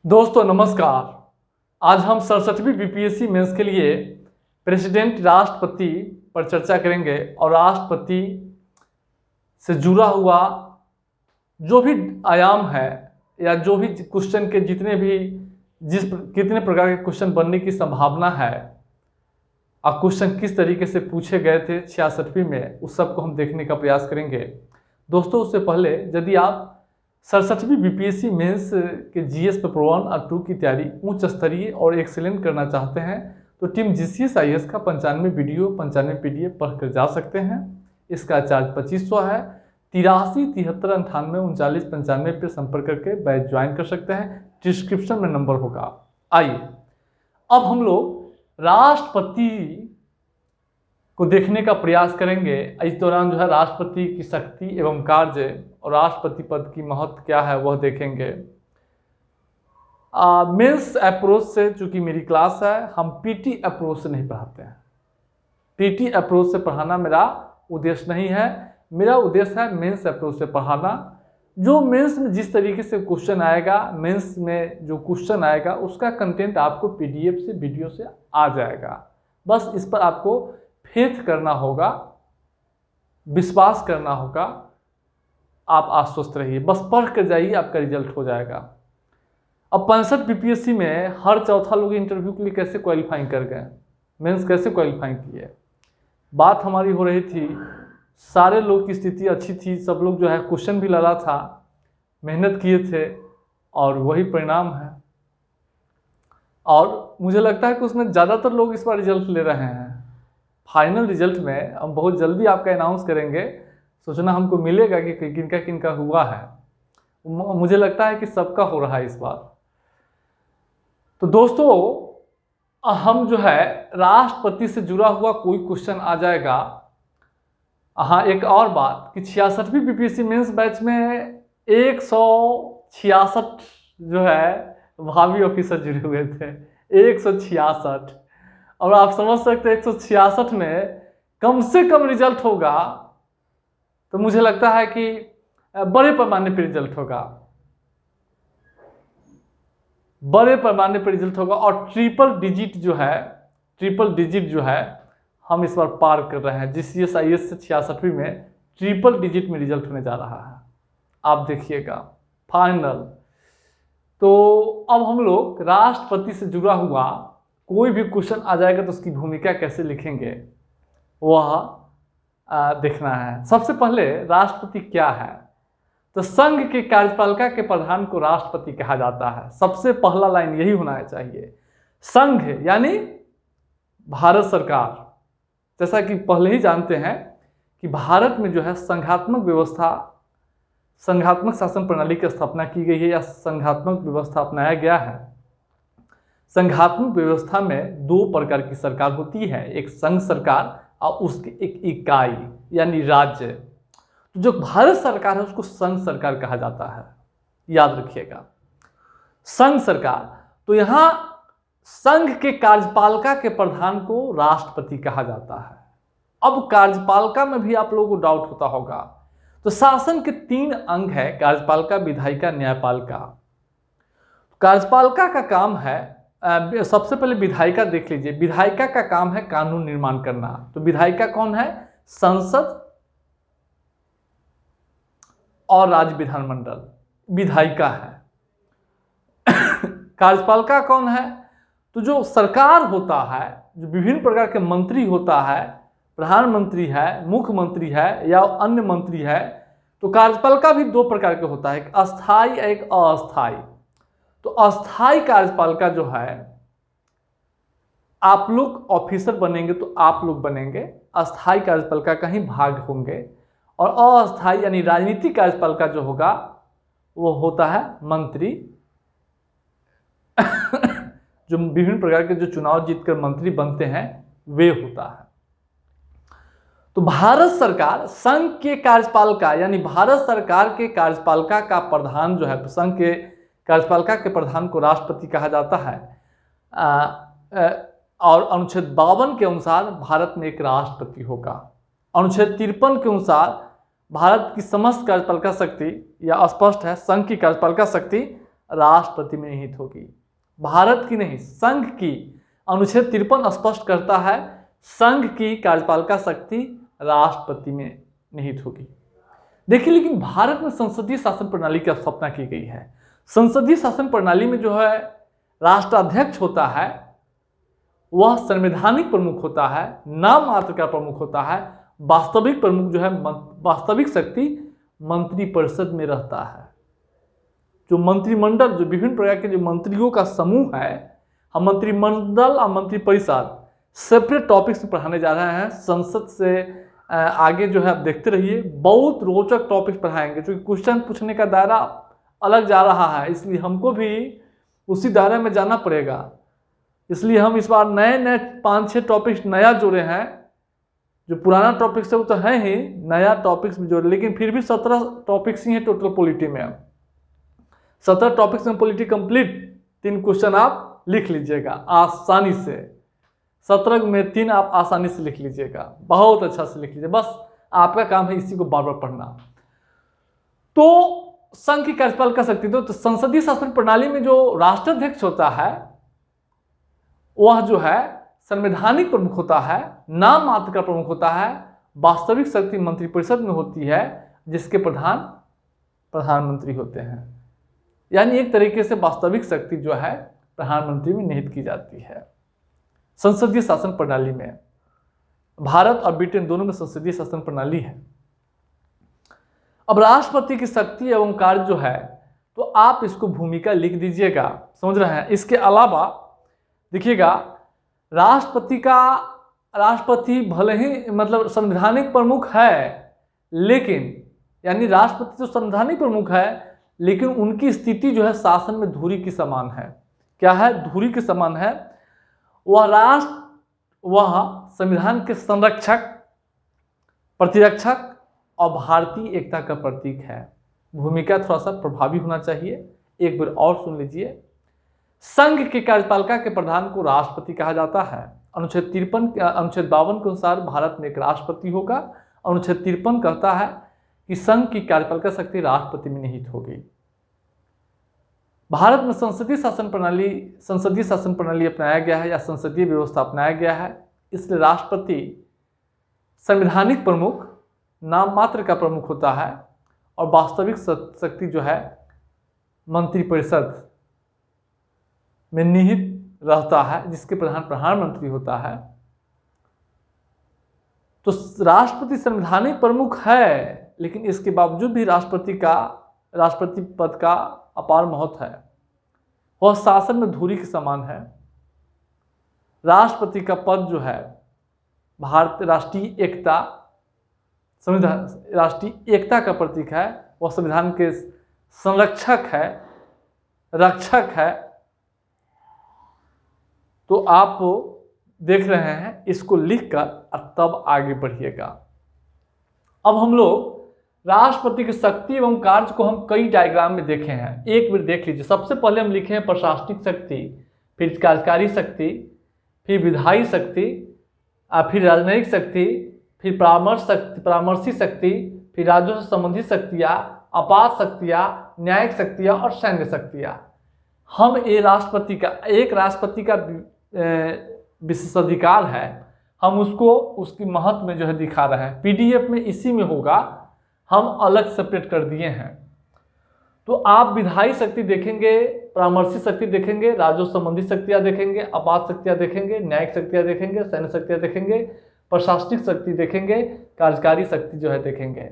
दोस्तों नमस्कार। आज हम 67वीं बीपीएससी मेंस के लिए प्रेसिडेंट राष्ट्रपति पर चर्चा करेंगे और राष्ट्रपति से जुड़ा हुआ जो भी आयाम है या जो भी क्वेश्चन के कितने प्रकार के क्वेश्चन बनने की संभावना है और क्वेश्चन किस तरीके से पूछे गए थे 66वीं में, उस सब को हम देखने का प्रयास करेंगे। दोस्तों उससे पहले यदि आप 67वीं बीपीएससी मेंस के जीएस पेपर 1 और 2 की तैयारी उच्च स्तरीय और एक्सीलेंट करना चाहते हैं तो टीम जीसीएस आईएएस का 95 वीडियो 95 पीडीएफ पढ़कर जा सकते हैं। इसका चार्ज 2500 है। 83 73 98 39 95 पर संपर्क करके बैच ज्वाइन कर सकते हैं। डिस्क्रिप्शन में नंबर होगा। आइए अब हम लोग राष्ट्रपति को देखने का प्रयास करेंगे। इस दौरान जो है राष्ट्रपति की शक्ति एवं कार्य और राष्ट्रपति पद की महत्व क्या है वह देखेंगे। मेंस अप्रोच से, चूंकि मेरी क्लास है, हम पीटी अप्रोच से नहीं पढ़ाते हैं। पीटी अप्रोच से पढ़ाना मेरा उद्देश्य नहीं है। मेरा उद्देश्य है मेंस अप्रोच से पढ़ाना। जो मेंस में जिस तरीके से क्वेश्चन आएगा, मेंस में जो क्वेश्चन आएगा उसका कंटेंट आपको पीडीएफ से वीडियो से आ जाएगा। बस इस पर आपको फेथ करना होगा, विश्वास करना होगा। आप आश्वस्त रहिए, बस पढ़ कर जाइए, आपका रिजल्ट हो जाएगा। अब 65 बीपीएससी में हर चौथा लोग इंटरव्यू के लिए कैसे क्वालिफाइंग कर गए, मेंस कैसे क्वालिफाइंग किए। बात हमारी हो रही थी, सारे लोग की स्थिति अच्छी थी, सब लोग जो है क्वेश्चन भी लड़ा था, मेहनत किए थे और वही परिणाम है। और मुझे लगता है कि उसमें ज़्यादातर लोग इस बार रिजल्ट ले रहे हैं। फाइनल रिजल्ट में हम बहुत जल्दी आपका अनाउंस करेंगे। सोचना हमको मिलेगा कि किनका किनका हुआ है। मुझे लगता है कि सबका हो रहा है इस बार। तो दोस्तों हम जो है राष्ट्रपति से जुड़ा हुआ कोई क्वेश्चन आ जाएगा। हाँ, एक और बात कि 66वीं बीपीएससी मेंस बैच में 166 जो है भावी ऑफिसर जुड़े हुए थे। 166। और आप समझ सकते हैं 166 में कम से कम रिजल्ट होगा तो मुझे लगता है कि बड़े पैमाने पर रिजल्ट होगा, बड़े पैमाने पर रिजल्ट होगा। और ट्रिपल डिजिट जो है हम इस बार पार कर रहे हैं। जीसीएस आईएएस से 66वीं में ट्रिपल डिजिट में रिजल्ट होने जा रहा है, आप देखिएगा फाइनल। तो अब हम लोग राष्ट्रपति से जुड़ा हुआ कोई भी क्वेश्चन आ जाएगा तो उसकी भूमिका कैसे लिखेंगे वह देखना है। सबसे पहले राष्ट्रपति क्या है, तो संघ के कार्यपालिका के प्रधान को राष्ट्रपति कहा जाता है। सबसे पहला लाइन यही होना चाहिए। संघ यानी भारत सरकार। जैसा कि पहले ही जानते हैं कि भारत में जो है संघात्मक शासन प्रणाली की स्थापना की गई है या संघात्मक व्यवस्था अपनाया गया है। संघात्मक व्यवस्था में दो प्रकार की सरकार होती है, एक संघ सरकार और उसकी एक इकाई यानी राज्य। तो जो भारत सरकार है उसको संघ सरकार कहा जाता है, याद रखिएगा, संघ सरकार। तो यहां संघ के कार्यपालिका के प्रधान को राष्ट्रपति कहा जाता है। अब कार्यपालिका में भी आप लोगों को डाउट होता होगा। तो शासन के 3 अंग है, कार्यपालिका, विधायिका, न्यायपालिका। कार्यपालिका का काम है, सबसे पहले विधायिका देख लीजिए। विधायिका का काम है कानून निर्माण करना। तो विधायिका कौन है, संसद और राज्य विधानमंडल विधायिका है। कार्यपालिका कौन है, तो जो सरकार होता है, जो विभिन्न प्रकार के मंत्री होता है, प्रधानमंत्री है, मुख्यमंत्री है या अन्य मंत्री है। तो कार्यपालिका भी 2 प्रकार के होता है, एक अस्थाई एक अस्थाई। तो अस्थाई कार्यपालिका जो है, आप लोग ऑफिसर बनेंगे तो आप लोग बनेंगे, अस्थाई कार्यपालिका का ही भाग होंगे। और अस्थाई यानी राजनीतिक कार्यपालिका जो होगा वो होता है मंत्री जो विभिन्न प्रकार के जो चुनाव जीतकर मंत्री बनते हैं वे होता है। तो भारत सरकार संघ के कार्यपालिका यानी भारत सरकार के कार्यपालिका का प्रधान जो है, संघ के कार्यपालिका के प्रधान को राष्ट्रपति कहा जाता है। और अनुच्छेद 52 के अनुसार भारत में एक राष्ट्रपति होगा। अनुच्छेद 53 के अनुसार भारत की समस्त कार्यपालिका शक्ति, या स्पष्ट है संघ की कार्यपालिका शक्ति राष्ट्रपति में निहित होगी। भारत की नहीं, संघ की। अनुच्छेद 53 स्पष्ट करता है संघ की कार्यपालिका शक्ति राष्ट्रपति में निहित होगी। देखिए, लेकिन भारत में संसदीय शासन प्रणाली की स्थापना की गई है। संसदीय शासन प्रणाली में जो है राष्ट्राध्यक्ष होता है, वह संवैधानिक प्रमुख होता है, नाम मात्र का प्रमुख होता है। वास्तविक प्रमुख जो है, वास्तविक शक्ति मंत्रिपरिषद में रहता है। जो मंत्रिमंडल, जो विभिन्न प्रकार के जो मंत्रियों का समूह है, हम मंत्रिमंडल और मंत्रिपरिषद सेपरेट टॉपिक्स में पढ़ाने जा रहे हैं। संसद से आगे जो है आप देखते रहिए, बहुत रोचक टॉपिक्स पढ़ाएंगे, क्योंकि क्वेश्चन पूछने का दायरा अलग जा रहा है, इसलिए हमको भी उसी दायरे में जाना पड़ेगा। इसलिए हम इस बार नए 5-6 टॉपिक्स नया जोड़े हैं। जो पुराना टॉपिक्स है वो तो है ही, नया टॉपिक्स भी जोड़े, लेकिन फिर भी 17 टॉपिक्स ही हैं टोटल पॉलिटी में। 17 टॉपिक्स में पॉलिटी कंप्लीट 3 क्वेश्चन आप लिख लीजिएगा आसानी से। 17 में 3 आप आसानी से लिख लीजिएगा, बहुत अच्छा से लिख लीजिए। बस आपका काम है इसी को बार बार पढ़ना। तो संघ की कार्यपालिका शक्ति, तो संसदीय शासन प्रणाली में जो राष्ट्राध्यक्ष होता है वह जो है संवैधानिक प्रमुख होता है, नाम मात्र का प्रमुख होता है। वास्तविक शक्ति मंत्रिपरिषद में होती है, जिसके प्रधानमंत्री होते हैं। यानी एक तरीके से वास्तविक शक्ति जो है प्रधानमंत्री में निहित की जाती है संसदीय शासन प्रणाली में। भारत और ब्रिटेन दोनों में संसदीय शासन प्रणाली है। अब राष्ट्रपति की शक्ति एवं कार्य जो है, तो आप इसको भूमिका लिख दीजिएगा, समझ रहे हैं। इसके अलावा देखिएगा, राष्ट्रपति भले ही मतलब संवैधानिक प्रमुख है, लेकिन यानी राष्ट्रपति तो संवैधानिक प्रमुख है, लेकिन उनकी स्थिति जो है शासन में धुरी की समान है। क्या है? धुरी के समान है। वह संविधान के संरक्षक, प्रतिरक्षक और भारतीय एकता का प्रतीक है। भूमिका थोड़ा सा प्रभावी होना चाहिए। एक बार और सुन लीजिए। संघ के कार्यपालिका के प्रधान को राष्ट्रपति कहा जाता है। अनुच्छेद 52 के अनुसार भारत में एक राष्ट्रपति होगा। अनुच्छेद 53 कहता है कि संघ की कार्यपालिका शक्ति राष्ट्रपति में निहित होगी। भारत में संसदीय शासन प्रणाली अपनाया गया है, या संसदीय व्यवस्था अपनाया गया है। इसलिए राष्ट्रपति संवैधानिक प्रमुख, नाम मात्र का प्रमुख होता है, और वास्तविक शक्ति जो है मंत्रिपरिषद में निहित रहता है, जिसके प्रधानमंत्री होता है। तो राष्ट्रपति संवैधानिक प्रमुख है, लेकिन इसके बावजूद भी राष्ट्रपति पद का अपार महत्व है। वह शासन में धुरी के समान है। राष्ट्रपति का पद जो है भारत राष्ट्रीय एकता का प्रतीक है। वह संविधान के संरक्षक है, रक्षक है। तो आप देख रहे हैं, इसको लिखकर तब आगे बढ़िएगा। अब हम लोग राष्ट्रपति की शक्ति एवं कार्य को हम कई डायग्राम में देखे हैं, एक बार देख लीजिए। सबसे पहले हम लिखे हैं प्रशासनिक शक्ति, फिर कार्यकारी शक्ति, फिर विधायी शक्ति, फिर राजनयिक शक्ति, फिर परामर्शी शक्ति, फिर राज्यों से संबंधित शक्तियाँ, आपात शक्तियाँ, न्यायिक शक्तियाँ और सैन्य शक्तियाँ। हम एक राष्ट्रपति का विशेषाधिकार है, हम उसको उसकी महत्व में जो है दिखा रहे हैं। PDF में इसी में होगा, हम अलग सेपरेट कर दिए हैं। तो आप विधायी शक्ति देखेंगे, परामर्शी शक्ति देखेंगे, राज्यों संबंधित शक्तियाँ देखेंगे, आपात शक्तियाँ देखेंगे, न्यायिक शक्तियाँ देखेंगे, सैन्य शक्तियाँ देखेंगे, प्रशासनिक शक्ति देखेंगे, कार्यकारी शक्ति जो है देखेंगे।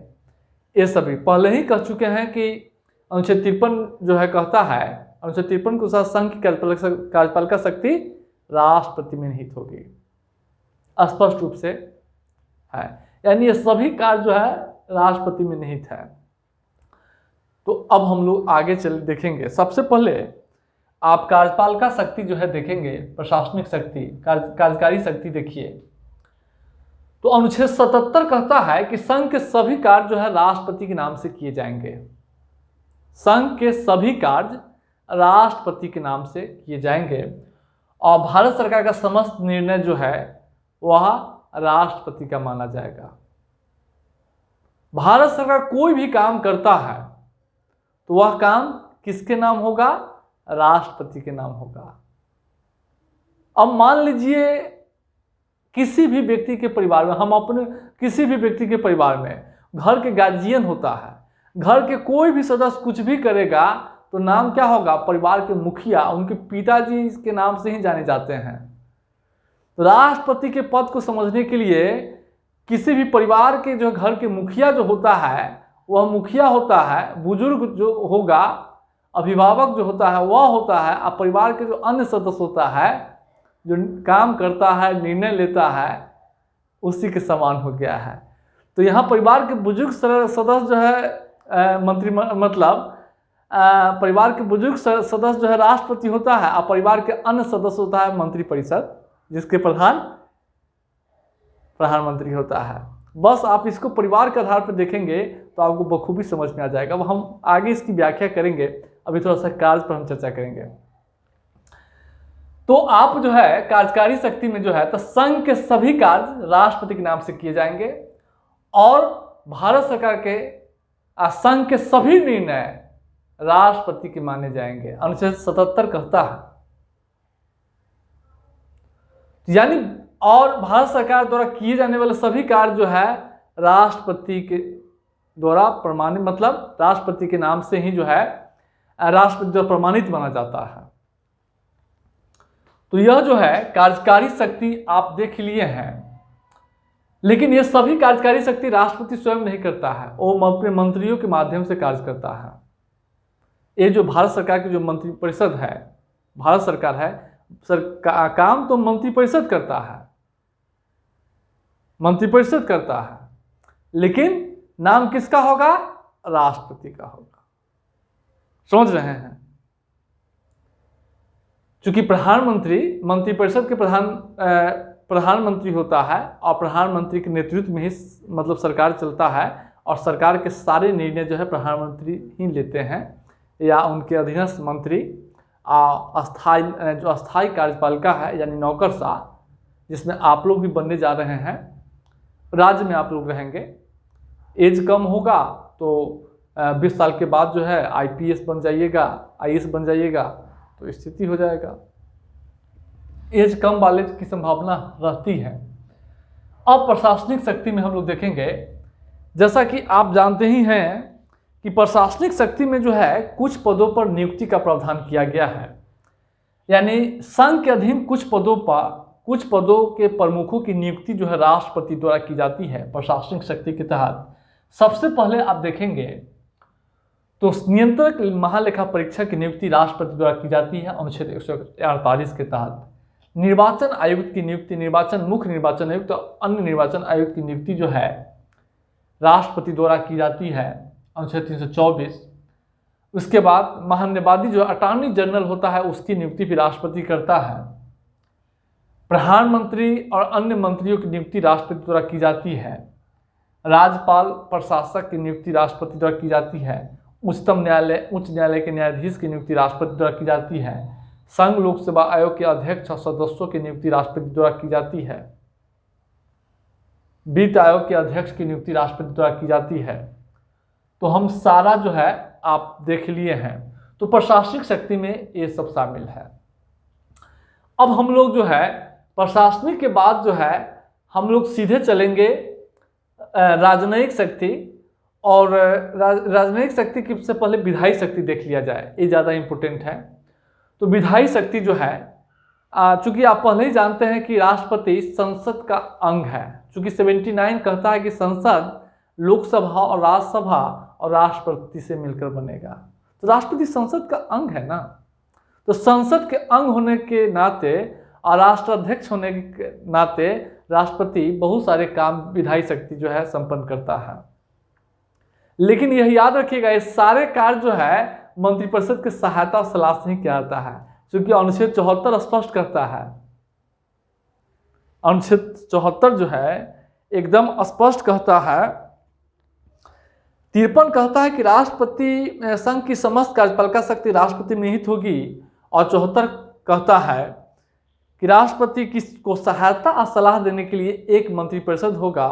ये सभी पहले ही कह चुके हैं कि अनुच्छेद 53 जो है कहता है, अनुच्छेद 53 के अनुसार संघ की कार्यपालिका शक्ति राष्ट्रपति में निहित होगी, स्पष्ट रूप से है। यानी ये सभी कार्य जो है राष्ट्रपति में निहित है। तो अब हम लोग आगे चल देखेंगे। सबसे पहले आप कार्यपालिका शक्ति जो है देखेंगे, प्रशासनिक शक्ति, कार्यकारी शक्ति देखिए। तो अनुच्छेद 77 कहता है कि संघ के सभी कार्य जो है राष्ट्रपति के नाम से किए जाएंगे। संघ के सभी कार्य राष्ट्रपति के नाम से किए जाएंगे, और भारत सरकार का समस्त निर्णय जो है वह राष्ट्रपति का माना जाएगा। भारत सरकार कोई भी काम करता है तो वह काम किसके नाम होगा? राष्ट्रपति के नाम होगा। अब मान लीजिए किसी भी व्यक्ति के परिवार में, हम अपने किसी भी व्यक्ति के परिवार में घर के गार्जियन होता है, घर के कोई भी सदस्य कुछ भी करेगा तो नाम क्या होगा? परिवार के मुखिया, उनके पिताजी के नाम से ही जाने जाते हैं। तो राष्ट्रपति के पद को समझने के लिए किसी भी परिवार के जो घर के मुखिया जो होता है, वह मुखिया होता है, बुजुर्ग जो होगा, अभिभावक जो होता है वह होता है, और परिवार के जो अन्य सदस्य होता है, जो काम करता है, निर्णय लेता है, उसी के समान हो गया है। तो यहाँ परिवार के बुजुर्ग सदस्य जो है मंत्री, मतलब परिवार के बुजुर्ग सदस्य जो है राष्ट्रपति होता है, और परिवार के अन्य सदस्य होता है मंत्रिपरिषद, जिसके प्रधानमंत्री होता है। बस आप इसको परिवार के आधार पर देखेंगे तो आपको बखूबी समझ में आ जाएगा। अब हम आगे इसकी व्याख्या करेंगे, अभी थोड़ा सा कार्य पर हम चर्चा करेंगे। तो आप जो है कार्यकारी शक्ति में जो है, तो संघ के सभी कार्य राष्ट्रपति के नाम से किए जाएंगे, और भारत सरकार के संघ के सभी निर्णय राष्ट्रपति के माने जाएंगे। अनुच्छेद 77 कहता है, यानी और भारत सरकार द्वारा किए जाने वाले सभी कार्य जो है राष्ट्रपति के द्वारा प्रमाणित, मतलब राष्ट्रपति के नाम से ही जो है राष्ट्रपति द्वारा प्रमाणित माना जाता है। तो यह जो है कार्यकारी शक्ति आप देख लिए हैं, लेकिन ये सभी कार्यकारी शक्ति राष्ट्रपति स्वयं नहीं करता है, वो अपने मंत्रियों के माध्यम से कार्य करता है। ये जो भारत सरकार की जो मंत्रिपरिषद है, भारत सरकार है, काम तो मंत्रिपरिषद करता है, मंत्रिपरिषद करता है, लेकिन नाम किसका होगा? राष्ट्रपति का होगा। समझ रहे हैं? चूंकि प्रधानमंत्री मंत्रिपरिषद के प्रधानमंत्री होता है, और प्रधानमंत्री के नेतृत्व में ही मतलब सरकार चलता है, और सरकार के सारे निर्णय जो है प्रधानमंत्री ही लेते हैं, या उनके अधीनस्थ मंत्री, जो अस्थायी कार्यपालिका है यानी नौकरशाह, जिसमें आप लोग भी बनने जा रहे हैं, राज्य में आप लोग रहेंगे। एज कम होगा तो 20 साल के बाद जो है IPS बन जाइएगा, IAS बन जाइएगा, तो स्थिति हो जाएगा। एज कम वाले की संभावना रहती है। अब प्रशासनिक शक्ति में हम लोग देखेंगे, जैसा कि आप जानते ही हैं कि प्रशासनिक शक्ति में जो है कुछ पदों पर नियुक्ति का प्रावधान किया गया है, यानी संघ के अधीन कुछ पदों के प्रमुखों की नियुक्ति जो है राष्ट्रपति द्वारा की जाती है प्रशासनिक शक्ति के तहत। सबसे पहले आप देखेंगे तो नियंत्रक महालेखा परीक्षक की नियुक्ति राष्ट्रपति द्वारा की जाती है अनुच्छेद 148 के तहत। निर्वाचन आयुक्त की नियुक्ति, मुख्य निर्वाचन आयुक्त और अन्य निर्वाचन आयुक्त की नियुक्ति जो है राष्ट्रपति द्वारा की जाती है अनुच्छेद 324। उसके बाद महान्यायवादी जो अटॉर्नी जनरल होता है उसकी नियुक्ति भी राष्ट्रपति करता है। प्रधानमंत्री और अन्य मंत्रियों की नियुक्ति राष्ट्रपति द्वारा की जाती है। राज्यपाल प्रशासक की नियुक्ति राष्ट्रपति द्वारा की जाती है। उच्च न्यायालय के न्यायाधीश की नियुक्ति राष्ट्रपति द्वारा की जाती है। संघ लोक सेवा आयोग के अध्यक्ष और सदस्यों की नियुक्ति राष्ट्रपति द्वारा की जाती है। वित्त आयोग के अध्यक्ष की नियुक्ति राष्ट्रपति द्वारा की जाती है। तो हम सारा जो है आप देख लिए हैं। तो प्रशासनिक शक्ति में ये सब शामिल है। अब हम लोग जो है प्रशासनिक के बाद जो है हम लोग सीधे चलेंगे राजनयिक शक्ति, और राजनयिक शक्ति की से पहले विधायी शक्ति देख लिया जाए, ये ज़्यादा इम्पोर्टेंट है। तो विधायी शक्ति जो है, चूंकि आप पहले ही जानते हैं कि राष्ट्रपति संसद का अंग है। चूंकि 79 कहता है कि संसद लोकसभा और राज्यसभा और राष्ट्रपति से मिलकर बनेगा, तो राष्ट्रपति संसद का अंग है ना। तो संसद के अंग होने के नाते और राष्ट्राध्यक्ष होने के नाते राष्ट्रपति बहुत सारे काम विधायी शक्ति जो है संपन्न करता है। लेकिन यह याद रखिएगा, ये सारे कार्य जो है मंत्रिपरिषद की सहायता और सलाह से ही किया जाता है, क्योंकि अनुच्छेद 74 स्पष्ट करता है। अनुच्छेद 74 जो है एकदम स्पष्ट कहता है। 53 कहता है कि राष्ट्रपति संघ की समस्त कार्यपालिका शक्ति राष्ट्रपति में निहित होगी, और 74 कहता है कि राष्ट्रपति को सहायता और सलाह देने के लिए एक मंत्रिपरिषद होगा,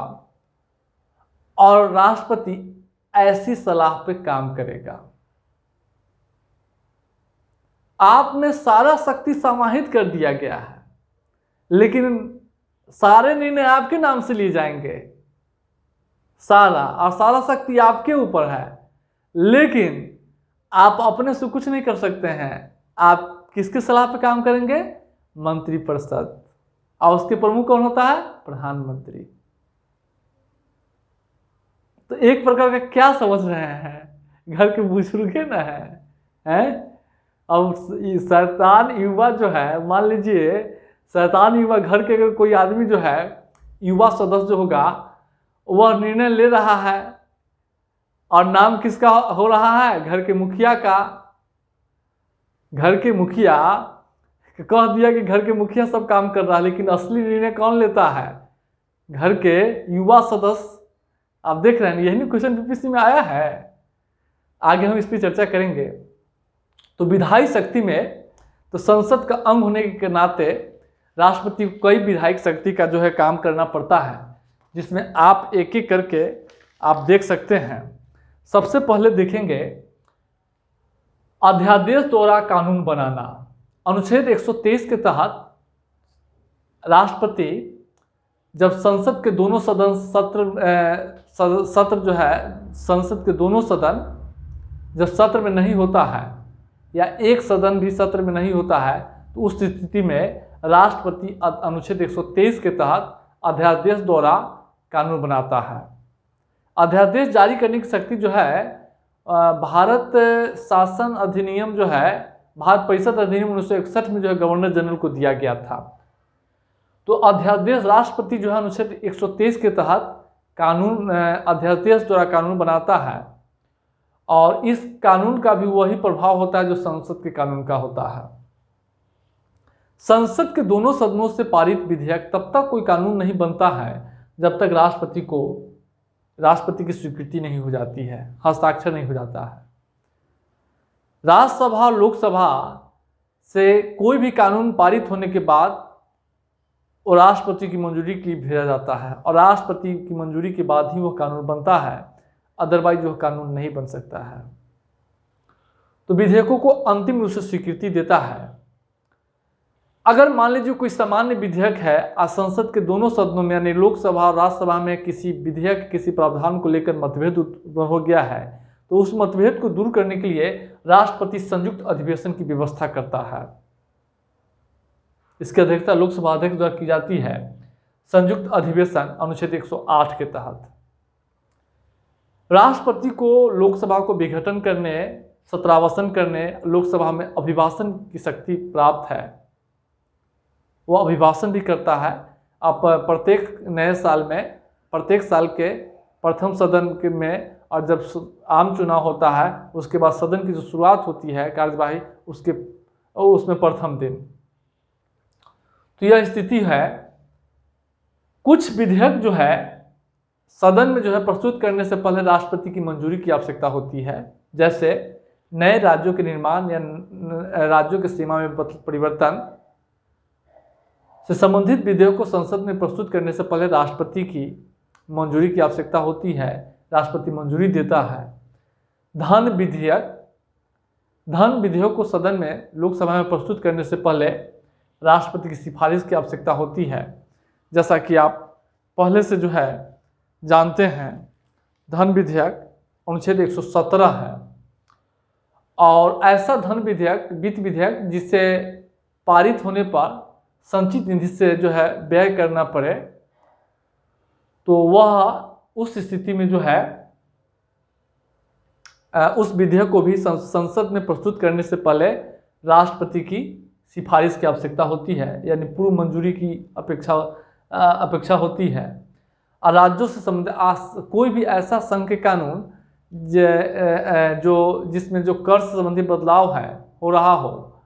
और राष्ट्रपति ऐसी सलाह पे काम करेगा। आप में सारा शक्ति समाहित कर दिया गया है, लेकिन सारे निर्णय आपके नाम से लिए जाएंगे, सारा और सारा शक्ति आपके ऊपर है, लेकिन आप अपने से कुछ नहीं कर सकते हैं। आप किसके सलाह पे काम करेंगे? मंत्रिपरिषद। और उसके प्रमुख कौन होता है? प्रधानमंत्री। तो एक प्रकार का क्या समझ रहे हैं, घर के बुजुर्गे ना हैं? अब शैतान युवा जो है, मान लीजिए शैतान युवा घर के अगर कोई आदमी जो है, युवा सदस्य जो होगा, वह निर्णय ले रहा है और नाम किसका हो रहा है? घर के मुखिया का। घर के मुखिया कह दिया कि घर के मुखिया सब काम कर रहा है, लेकिन असली निर्णय कौन लेता है? घर के युवा सदस्य। आप देख रहे हैं, यही नहीं क्वेश्चन पीपीसी में आया है। आगे हम इस पर चर्चा करेंगे। तो विधायी शक्ति में तो संसद का अंग होने के नाते राष्ट्रपति को कई विधायक शक्ति का जो है काम करना पड़ता है, जिसमें आप एक एक करके आप देख सकते हैं। सबसे पहले देखेंगे अध्यादेश द्वारा कानून बनाना। अनुच्छेद 123 के तहत राष्ट्रपति जब संसद के दोनों सदन सत्र जो है, संसद के दोनों सदन जब सत्र में नहीं होता है या एक सदन भी सत्र में नहीं होता है, तो उस स्थिति में राष्ट्रपति अनुच्छेद 123 के तहत अध्यादेश द्वारा कानून बनाता है। अध्यादेश जारी करने की शक्ति जो है भारत शासन अधिनियम जो है, भारत परिषद अधिनियम 1961 में जो है गवर्नर जनरल को दिया गया था। तो अध्यादेश राष्ट्रपति जो है अनुच्छेद 123 के तहत कानून अध्यादेश द्वारा कानून बनाता है, और इस कानून का भी वही प्रभाव होता है जो संसद के कानून का होता है। संसद के दोनों सदनों से पारित विधेयक तब तक कोई कानून नहीं बनता है जब तक राष्ट्रपति की स्वीकृति नहीं हो जाती है, हस्ताक्षर नहीं हो जाता है। राज्यसभा और लोकसभा से कोई भी कानून पारित होने के बाद वो राष्ट्रपति की मंजूरी के लिए भेजा जाता है, और राष्ट्रपति की मंजूरी के बाद ही वह कानून बनता है, अदरवाइज वह कानून नहीं बन सकता है। तो विधेयकों को अंतिम रूप से स्वीकृति देता है। अगर मान लीजिए कोई सामान्य विधेयक है और संसद के दोनों सदनों में यानी लोकसभा और राज्यसभा में किसी विधेयक किसी प्रावधान को लेकर मतभेद उत्पन्न हो गया है, तो उस मतभेद को दूर करने के लिए राष्ट्रपति संयुक्त अधिवेशन की व्यवस्था करता है। इसकी अध्यक्षता लोकसभा अध्यक्ष द्वारा की जाती है। संयुक्त अधिवेशन अनुच्छेद 108 के तहत राष्ट्रपति को लोकसभा को विघटन करने, सत्रावसान करने, लोकसभा में अभिभाषण की शक्ति प्राप्त है। वह अभिभाषण भी करता है। आप प्रत्येक नए साल में, प्रत्येक साल के प्रथम सदन के में, और जब आम चुनाव होता है उसके बाद सदन की जो शुरुआत होती है कार्यवाही, उसमें प्रथम दिन। तो यह स्थिति है। कुछ विधेयक जो है सदन में जो है प्रस्तुत करने से पहले राष्ट्रपति की मंजूरी की आवश्यकता होती है। जैसे नए राज्यों के निर्माण या राज्यों की सीमा में परिवर्तन से संबंधित विधेयक को संसद में प्रस्तुत करने से पहले राष्ट्रपति की मंजूरी की आवश्यकता होती है। राष्ट्रपति मंजूरी देता है। धन विधेयक को सदन में लोकसभा में प्रस्तुत करने से पहले राष्ट्रपति की सिफारिश की आवश्यकता होती है। जैसा कि आप पहले से जो है जानते हैं, धन विधेयक अनुच्छेद 117 है, और ऐसा धन विधेयक, वित्त विधेयक जिससे पारित होने पर संचित निधि से जो है व्यय करना पड़े, तो वह उस स्थिति में जो है उस विधेयक को भी संसद में प्रस्तुत करने से पहले राष्ट्रपति की सिफारिश की आवश्यकता होती है, यानी पूर्व मंजूरी की अपेक्षा होती है। और राज्यों से संबंधित कोई भी ऐसा संघ के कानून जिसमें जो कर से संबंधित बदलाव हो रहा हो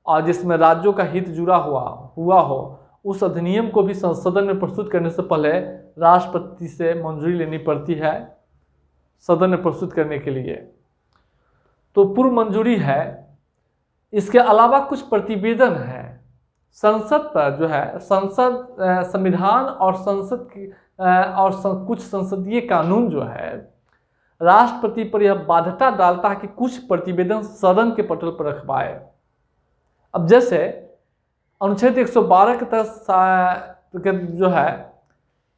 और जिसमें राज्यों का हित जुड़ा हुआ हो, उस अधिनियम को भी सदन में प्रस्तुत करने से पहले राष्ट्रपति से मंजूरी लेनी पड़ती है सदन में प्रस्तुत करने के लिए। तो पूर्व मंजूरी है। इसके अलावा कुछ प्रतिवेदन है संसद पर, जो है संसद संविधान और संसद की कुछ संसदीय कानून जो है राष्ट्रपति पर यह बाध्यता डालता है कि कुछ प्रतिवेदन सदन के पटल पर रखवाए। अब जैसे अनुच्छेद 112 के तहत जो है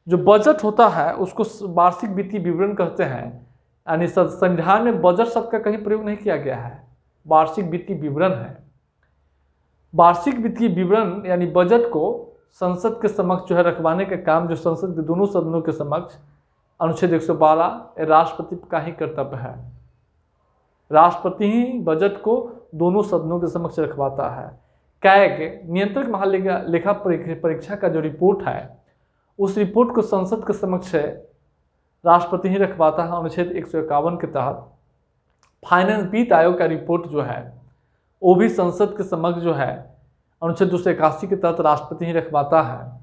जो बजट होता है उसको वार्षिक वित्तीय विवरण कहते हैं, यानी संविधान में बजट शब्द का कहीं प्रयोग नहीं किया गया है, वार्षिक वित्तीय विवरण है। वार्षिक वित्तीय विवरण यानी बजट को संसद के समक्ष जो है रखवाने का काम जो संसद के दोनों सदनों के समक्ष अनुच्छेद 112 राष्ट्रपति का ही कर्तव्य है। राष्ट्रपति ही बजट को दोनों सदनों के समक्ष रखवाता है। कैग नियंत्रक महालेखा परीक्षा का जो रिपोर्ट है उस रिपोर्ट को संसद के समक्ष राष्ट्रपति ही रखवाता है अनुच्छेद 151 के तहत। फाइनेंस वित्त आयोग का रिपोर्ट जो है वो भी संसद के समक्ष जो है अनुच्छेद 281 के तहत राष्ट्रपति ही रखवाता है।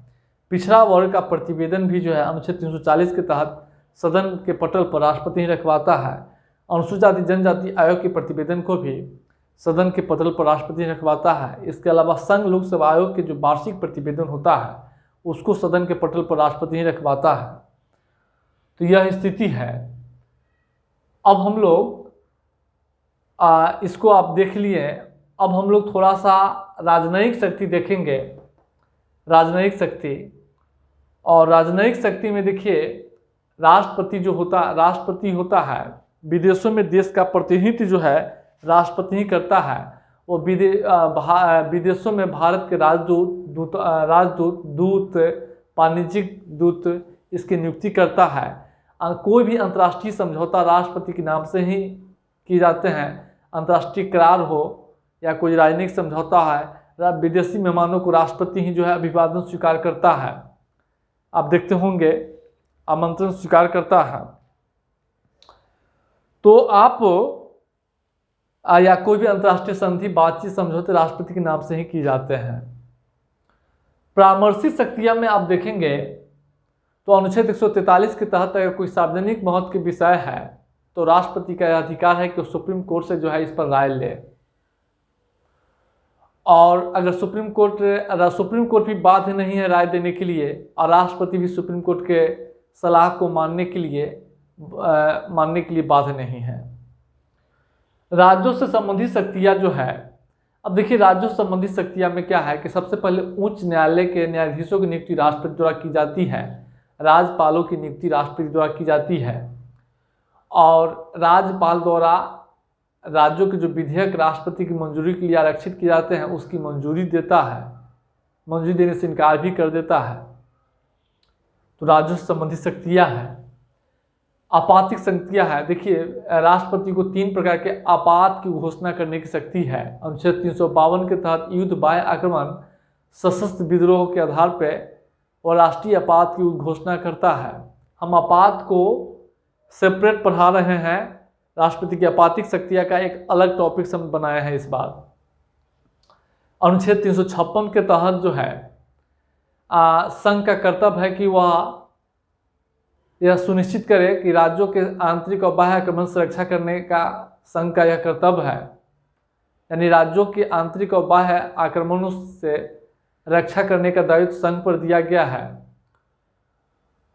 पिछड़ा वर्ग का प्रतिवेदन भी जो है अनुच्छेद 340 के तहत सदन के पटल पर राष्ट्रपति ही रखवाता है। अनुसूचित जाति जनजाति आयोग के प्रतिवेदन को भी सदन के पटल पर राष्ट्रपति रखवाता है। इसके अलावा संघ लोक सेवा आयोग के जो वार्षिक प्रतिवेदन होता है उसको सदन के पटल पर राष्ट्रपति ही रखवाता है। तो यह स्थिति है। अब हम लोग इसको आप देख लिए। अब हम लोग थोड़ा सा राजनयिक शक्ति देखेंगे। राजनयिक शक्ति, और राजनयिक शक्ति में देखिए राष्ट्रपति होता है। विदेशों में देश का प्रतिनिधित्व जो है राष्ट्रपति ही करता है। वो विदेशों में भारत के राजदूत, वाणिज्यिक दूत इसकी नियुक्ति करता है। कोई भी अंतर्राष्ट्रीय समझौता राष्ट्रपति के नाम से ही किए जाते हैं। अंतर्राष्ट्रीय करार हो या कोई राजनीतिक समझौता है, विदेशी मेहमानों को राष्ट्रपति ही जो है अभिवादन स्वीकार करता है। आप देखते होंगे आमंत्रण स्वीकार करता है। तो आप या कोई भी अंतर्राष्ट्रीय संधि, बातचीत, समझौते राष्ट्रपति के नाम से ही किए जाते हैं। परामर्शी शक्तियां में आप देखेंगे तो अनुच्छेद 143 के तहत अगर कोई सार्वजनिक महत्व के विषय है तो राष्ट्रपति का अधिकार है कि सुप्रीम कोर्ट से जो है इस पर राय ले। और अगर सुप्रीम कोर्ट भी बाध्य नहीं है राय देने के लिए, और राष्ट्रपति भी सुप्रीम कोर्ट के सलाह को मानने के लिए बाध्य नहीं है। राज्यों से संबंधित शक्तियां जो है, अब देखिए राज्यों से संबंधित शक्तियां में क्या है कि सबसे पहले उच्च न्यायालय के न्यायाधीशों की नियुक्ति राष्ट्रपति द्वारा की जाती है। राज्यपालों की नियुक्ति राष्ट्रपति द्वारा की जाती है। और राज्यपाल द्वारा राज्यों के जो विधेयक राष्ट्रपति की मंजूरी के लिए आरक्षित किए जाते हैं उसकी मंजूरी देता है, मंजूरी देने से इनकार भी कर देता है। तो राज्यों से संबंधित शक्तियां हैं। आपातिक शक्तियां हैं। देखिए राष्ट्रपति को 3 प्रकार के आपात की घोषणा करने की शक्ति है। अनुच्छेद 352 के तहत युद्ध, बाह्य आक्रमण, सशस्त्र विद्रोह के आधार पर वह राष्ट्रीय आपात की घोषणा करता है। हम आपात को सेपरेट पढ़ा रहे हैं। राष्ट्रपति की आपातिक शक्तियां का एक अलग टॉपिक हम बनाया है इस बार। अनुच्छेद 356 के तहत जो है संघ का कर्तव्य है कि वह यह सुनिश्चित करे कि राज्यों के आंतरिक और बाह्य आक्रमण से रक्षा करने का संघ का यह कर्तव्य है। यानी राज्यों के आंतरिक और बाह्य आक्रमणों से रक्षा करने का दायित्व संघ पर दिया गया है।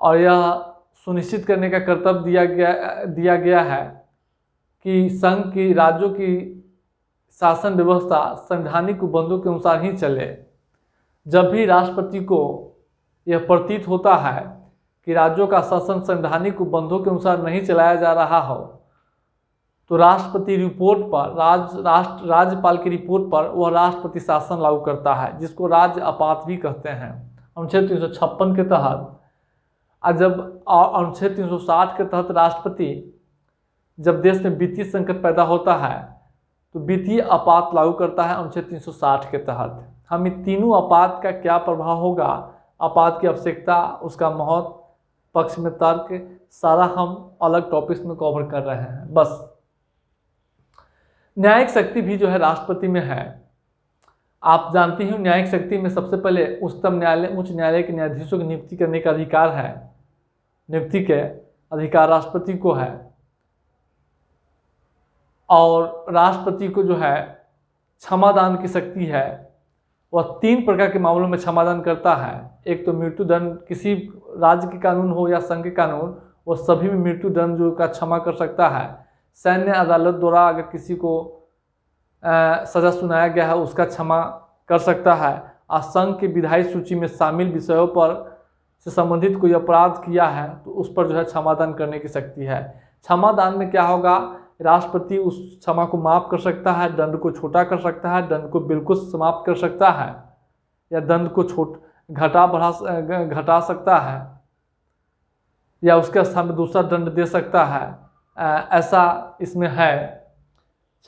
और यह सुनिश्चित करने का कर्तव्य दिया गया है कि संघ की राज्यों की शासन व्यवस्था संवैधानिक उपबंधों के अनुसार ही चले। जब भी राष्ट्रपति को यह प्रतीत होता है कि राज्यों का शासन संवैधानिक उपबंधों के अनुसार नहीं चलाया जा रहा हो तो राष्ट्रपति रिपोर्ट पर राज्यपाल की रिपोर्ट पर वह राष्ट्रपति शासन लागू करता है, जिसको राज्य आपात भी कहते हैं। अनुच्छेद 356 के तहत जब अनुच्छेद 360 के तहत राष्ट्रपति जब देश में वित्तीय संकट पैदा होता है तो वित्तीय आपात लागू करता है अनुच्छेद 360 के तहत। हम इन तीनों आपात का क्या प्रभाव होगा, आपात की आवश्यकता, उसका महत्व, पक्ष में तर्क, सारा हम अलग टॉपिक्स में कवर कर रहे हैं। बस न्यायिक शक्ति भी जो है राष्ट्रपति में है। आप जानते हैं न्यायिक शक्ति में सबसे पहले उच्चतम न्यायालय, उच्च न्यायालय के न्यायाधीशों की नियुक्ति करने का अधिकार है। नियुक्ति के अधिकार राष्ट्रपति को है। और राष्ट्रपति को जो है क्षमादान की शक्ति है। वह 3 प्रकार के मामलों में क्षमादान करता है। एक तो मृत्युदंड, किसी राज्य के कानून हो या संघ के कानून, वह सभी में मृत्युदंड जो का क्षमा कर सकता है। सैन्य अदालत द्वारा अगर किसी को सजा सुनाया गया है उसका क्षमा कर सकता है। और संघ की विधायी सूची में शामिल विषयों पर से संबंधित कोई अपराध किया है तो उस पर जो है क्षमादान करने की शक्ति है। क्षमादान में क्या होगा, राष्ट्रपति उस क्षमा को माफ कर सकता है, दंड को छोटा कर सकता है, दंड को बिल्कुल समाप्त कर सकता है, या दंड को घटा सकता है, या उसके स्थान में दूसरा दंड दे सकता है। ऐसा इसमें है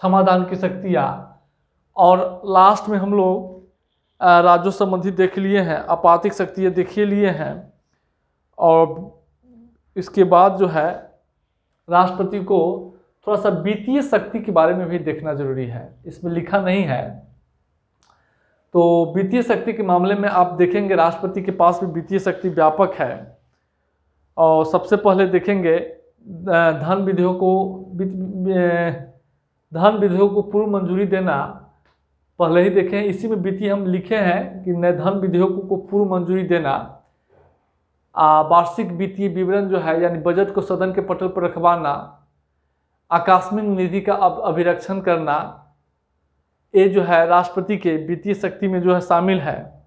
क्षमादान की शक्तियाँ। और लास्ट में हम लोग राज्यों संबंधी देख लिए हैं, आपराधिक शक्तियाँ देख लिए हैं, और इसके बाद जो है राष्ट्रपति को थोड़ा सा वित्तीय शक्ति के बारे में भी देखना जरूरी है, इसमें लिखा नहीं है। तो वित्तीय शक्ति के मामले में आप देखेंगे राष्ट्रपति के पास भी वित्तीय शक्ति व्यापक है। और सबसे पहले देखेंगे धन विधियों को पूर्व मंजूरी देना, पहले ही देखें, इसी में वित्तीय हम लिखे हैं कि नए धन विधेयकों को पूर्व मंजूरी देना, वार्षिक वित्तीय विवरण जो है यानी बजट को सदन के पटल पर रखवाना, आकस्मिक निधि का अभिरक्षण करना, ये जो है राष्ट्रपति के वित्तीय शक्ति में जो है शामिल है।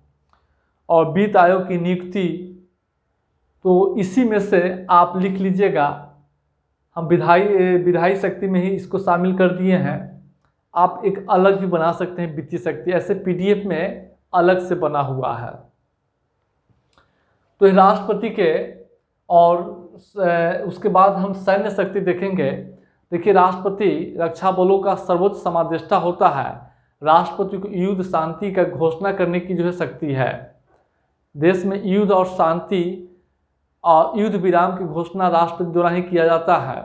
और वित्त आयोग की नियुक्ति, तो इसी में से आप लिख लीजिएगा, हम विधायी शक्ति में ही इसको शामिल कर दिए हैं। आप एक अलग भी बना सकते हैं वित्तीय शक्ति, ऐसे पीडीएफ में अलग से बना हुआ है। तो राष्ट्रपति के, और उसके बाद हम सैन्य शक्ति देखेंगे। देखिए राष्ट्रपति रक्षा बलों का सर्वोच्च समादेष्टा होता है। राष्ट्रपति को युद्ध शांति का घोषणा करने की जो है शक्ति है। देश में युद्ध और शांति और युद्ध विराम की घोषणा राष्ट्रपति द्वारा ही किया जाता है।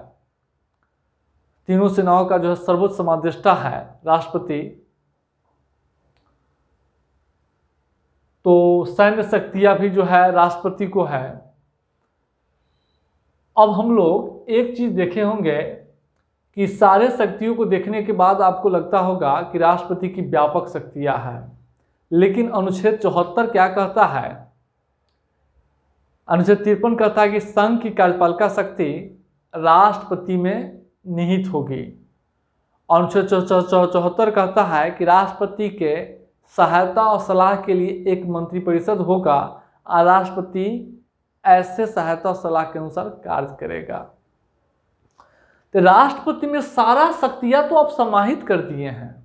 तीनों सेनाओं का जो है सर्वोच्च समादेष्टा है राष्ट्रपति। तो सैन्य शक्तियां भी जो है राष्ट्रपति को है। अब हम लोग एक चीज देखे होंगे कि सारे शक्तियों को देखने के बाद आपको लगता होगा कि राष्ट्रपति की व्यापक शक्तियां हैं, लेकिन अनुच्छेद 74 क्या कहता है? अनुच्छेद 53 कहता है कि संघ की कार्यपालिका शक्ति राष्ट्रपति में निहित होगी। अनुच्छेद 74 कहता है कि राष्ट्रपति के सहायता और सलाह के लिए एक मंत्रिपरिषद होगा और राष्ट्रपति ऐसे सहायता और सलाह के अनुसार कार्य करेगा। तो राष्ट्रपति में सारा शक्तियां तो आप समाहित कर दिए हैं,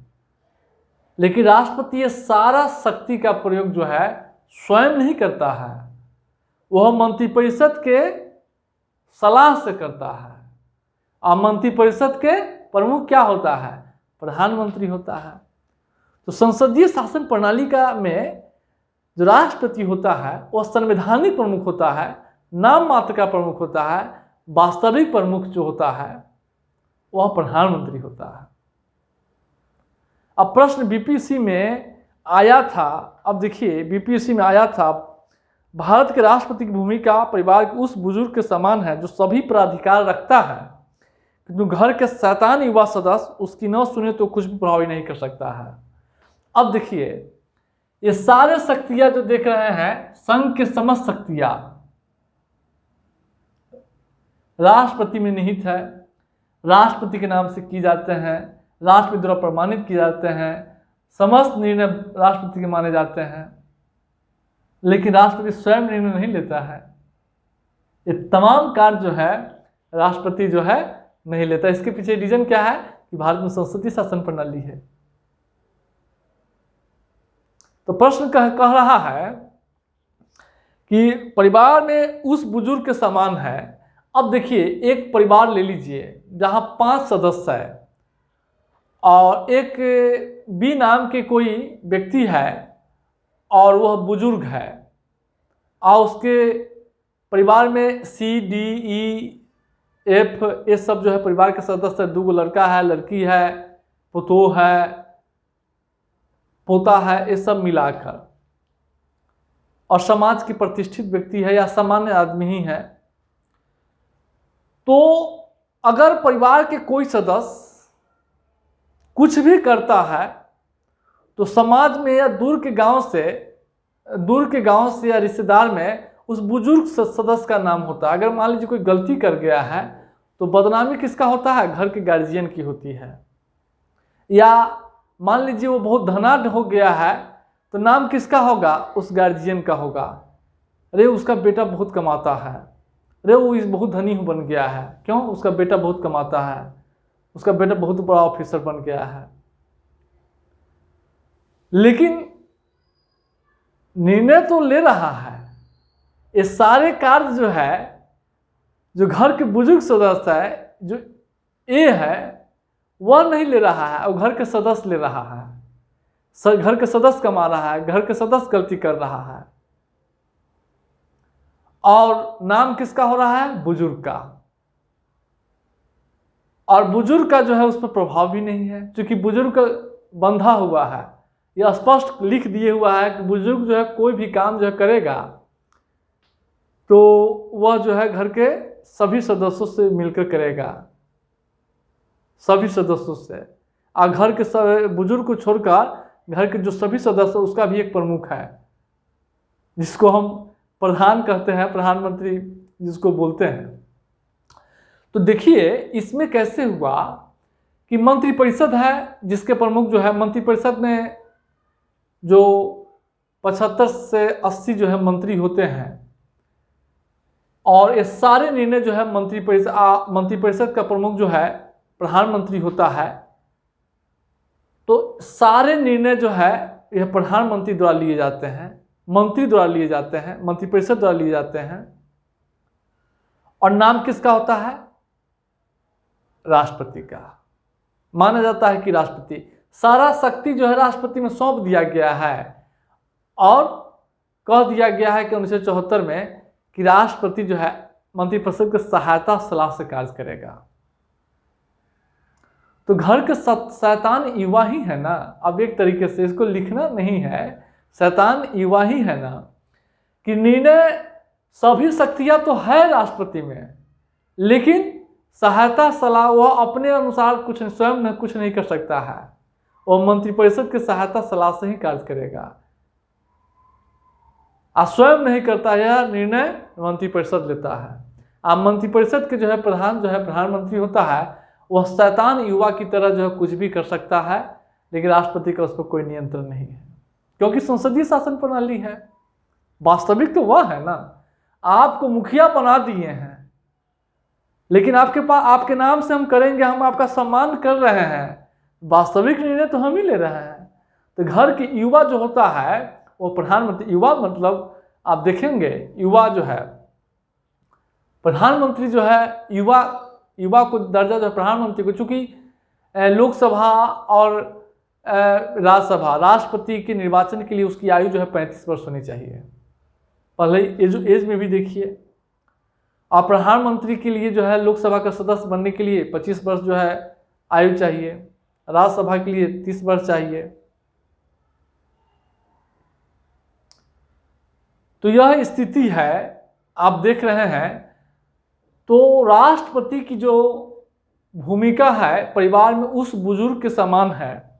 लेकिन राष्ट्रपति ये सारा शक्ति का प्रयोग जो है स्वयं नहीं करता है, वह मंत्रिपरिषद के सलाह से करता है। और मंत्रिपरिषद के प्रमुख क्या होता है? प्रधानमंत्री होता है। तो संसदीय शासन प्रणाली का में जो राष्ट्रपति होता है वह संवैधानिक प्रमुख होता है, नाम मात्र का प्रमुख होता है। वास्तविक प्रमुख जो होता है वह प्रधानमंत्री होता है। अब प्रश्न बीपीएससी में आया था, अब देखिए बीपीएससी में आया था, भारत के राष्ट्रपति की भूमिका परिवार के उस बुजुर्ग के समान है जो सभी पर अधिकार रखता है, किंतु घर के शैतान युवा सदस्य उसकी न सुने तो कुछ भी प्रभावी नहीं कर सकता है। अब देखिए ये सारे शक्तियां जो देख रहे हैं, संघ के समस्त शक्तियां राष्ट्रपति में निहित है, राष्ट्रपति के नाम से की जाते हैं, राष्ट्रपति द्वारा प्रमाणित किए जाते हैं, समस्त निर्णय राष्ट्रपति के माने जाते हैं। लेकिन राष्ट्रपति स्वयं निर्णय नहीं लेता है, ये तमाम कार्य जो है राष्ट्रपति जो है नहीं लेता। इसके पीछे रीजन क्या है कि भारत में संसदीय शासन प्रणाली है। तो प्रश्न कह रहा है कि परिवार में उस बुजुर्ग के समान है। अब देखिए एक परिवार ले लीजिए जहां 5 सदस्य है और एक बी नाम के कोई व्यक्ति है और वह बुजुर्ग है, और उसके परिवार में सी डी ई एफ ये सब जो है परिवार के सदस्य, 2 लड़का है, लड़की है, पुतोह है, पोता है, ये सब मिलाकर, और समाज की प्रतिष्ठित व्यक्ति है या सामान्य आदमी ही है। तो अगर परिवार के कोई सदस्य कुछ भी करता है तो समाज में या दूर के गांव से या रिश्तेदार में उस बुजुर्ग सदस्य का नाम होता है। अगर मान लीजिए कोई गलती कर गया है तो बदनामी किसका होता है? घर के गार्जियन की होती है। या मान लीजिए वो बहुत धनाढ्य हो गया है, तो नाम किसका होगा? उस गार्जियन का होगा। अरे उसका बेटा बहुत कमाता है, अरे वो इस बहुत धनी बन गया है। क्यों? उसका बेटा बहुत कमाता है, उसका बेटा बहुत बड़ा ऑफिसर बन गया है। लेकिन निर्णय तो ले रहा है, ये सारे कार्य जो है, जो घर के बुजुर्ग सदस्य है, जो ए है, वह नहीं ले रहा है, और घर के सदस्य ले रहा है। घर के सदस्य कमा रहा है, घर के सदस्य गलती कर रहा है, और नाम किसका हो रहा है? बुजुर्ग का। और बुजुर्ग का जो है उस पर प्रभाव भी नहीं है, क्योंकि बुजुर्ग का बंधा हुआ है। यह स्पष्ट लिख दिए हुआ है कि बुजुर्ग जो है कोई भी काम जो है करेगा तो वह जो है घर के सभी सदस्यों से मिलकर करेगा, सभी सदस्यों से। और घर के बुजुर्ग को छोड़कर घर के जो सभी सदस्य, उसका भी एक प्रमुख है, जिसको हम प्रधान कहते हैं, प्रधानमंत्री जिसको बोलते हैं। तो देखिए इसमें कैसे हुआ कि मंत्रिपरिषद है, जिसके प्रमुख जो है, मंत्रिपरिषद में जो 75 से 80 जो है मंत्री होते हैं, और ये सारे निर्णय जो है मंत्रिपरिषद का प्रमुख जो है प्रधानमंत्री होता है। तो सारे निर्णय जो है यह प्रधानमंत्री द्वारा लिए जाते हैं, मंत्री द्वारा लिए जाते हैं, मंत्रिपरिषद द्वारा लिए जाते हैं। और नाम किसका होता है? राष्ट्रपति का। माना जाता है कि राष्ट्रपति, सारा शक्ति जो है राष्ट्रपति में सौंप दिया गया है, और कह दिया गया है कि 1974 में कि राष्ट्रपति जो है मंत्रिपरिषद की सहायता सलाह से कार्य करेगा। तो घर के शैतान युवा ही है ना। अब एक तरीके से इसको लिखना नहीं है, शैतान युवा ही है ना, कि निर्णय सभी शक्तियां तो है राष्ट्रपति में, लेकिन सहायता सलाह वह अपने अनुसार स्वयं कुछ नहीं कर सकता है, वह मंत्रिपरिषद की सहायता सलाह से ही कार्य करेगा। स्वयं नहीं करता, यह निर्णय मंत्रिपरिषद लेता है। अब मंत्रिपरिषद के जो है प्रधान जो है प्रधानमंत्री होता है, वह शैतान युवा की तरह जो है कुछ भी कर सकता है, लेकिन राष्ट्रपति का उस पर कोई नियंत्रण नहीं है, क्योंकि संसदीय शासन प्रणाली है। वास्तविक तो वह है ना, आपको मुखिया बना दिए हैं, लेकिन आपके नाम से हम करेंगे, हम आपका सम्मान कर रहे हैं, वास्तविक निर्णय तो हम ही ले रहे हैं। तो घर के युवा जो होता है वो प्रधानमंत्री, युवा मतलब आप देखेंगे युवा जो है प्रधानमंत्री जो है, युवा को दर्जा जो है प्रधानमंत्री को, चूंकि लोकसभा और राज्यसभा, राष्ट्रपति के निर्वाचन के लिए उसकी आयु जो है 35 वर्ष होनी चाहिए। पहले एज में भी देखिए, और प्रधानमंत्री के लिए जो है लोकसभा का सदस्य बनने के लिए 25 वर्ष जो है आयु चाहिए, राज्यसभा के लिए 30 वर्ष चाहिए। तो यह स्थिति है, आप देख रहे हैं। तो राष्ट्रपति की जो भूमिका है परिवार में उस बुजुर्ग के समान है,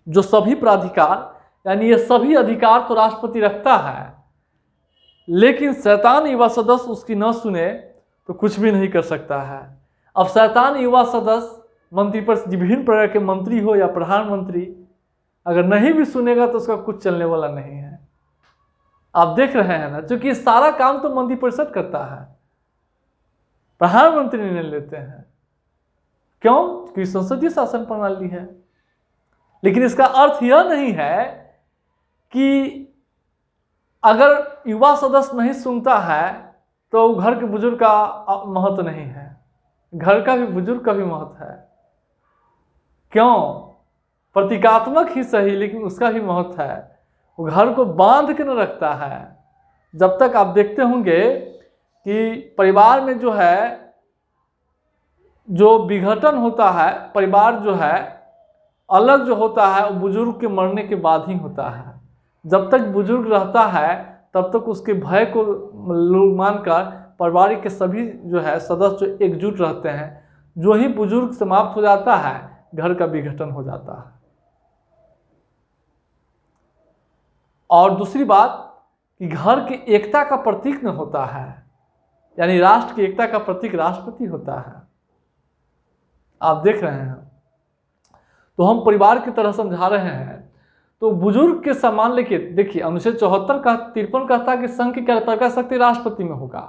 जो सभी प्राधिकार, यानी ये सभी अधिकार तो राष्ट्रपति रखता है, लेकिन शैतान युवा सदस्य उसकी न सुने तो कुछ भी नहीं कर सकता है। अब शैतान युवा सदस्य मंत्रिपरिषद, विभिन्न प्रकार के मंत्री हो या प्रधानमंत्री, अगर नहीं भी सुनेगा तो उसका कुछ चलने वाला नहीं है। आप देख रहे हैं ना, क्योंकि सारा काम तो मंत्रिपरिषद करता है, प्रधानमंत्री निर्णय लेते हैं। क्यों? क्योंकि संसदीय शासन प्रणाली है। लेकिन इसका अर्थ यह नहीं है कि अगर युवा सदस्य नहीं सुनता है तो घर के बुजुर्ग का महत्व नहीं है। घर का भी बुजुर्ग का भी महत्व है। क्यों? प्रतीकात्मक ही सही, लेकिन उसका भी महत्व है। वो घर को बांध के न रखता है। जब तक आप देखते होंगे कि परिवार में जो है जो विघटन होता है, परिवार जो है अलग जो होता है वो बुजुर्ग के मरने के बाद ही होता है। जब तक बुजुर्ग रहता है तब तक उसके भय को मानकर परिवार के सभी जो है सदस्य जो एकजुट रहते हैं। जो ही बुजुर्ग समाप्त हो जाता है घर का विघटन हो जाता है। और दूसरी बात कि घर की एकता का प्रतीक न होता है, यानी राष्ट्र की एकता का प्रतीक राष्ट्रपति होता है। आप देख रहे हैं। तो हम परिवार की तरह समझा रहे हैं। तो बुजुर्ग के सम्मान लेके देखिए, अनुच्छेद 74 का 53 कहता है कि संघ की कार्यपालिका शक्ति राष्ट्रपति में होगा।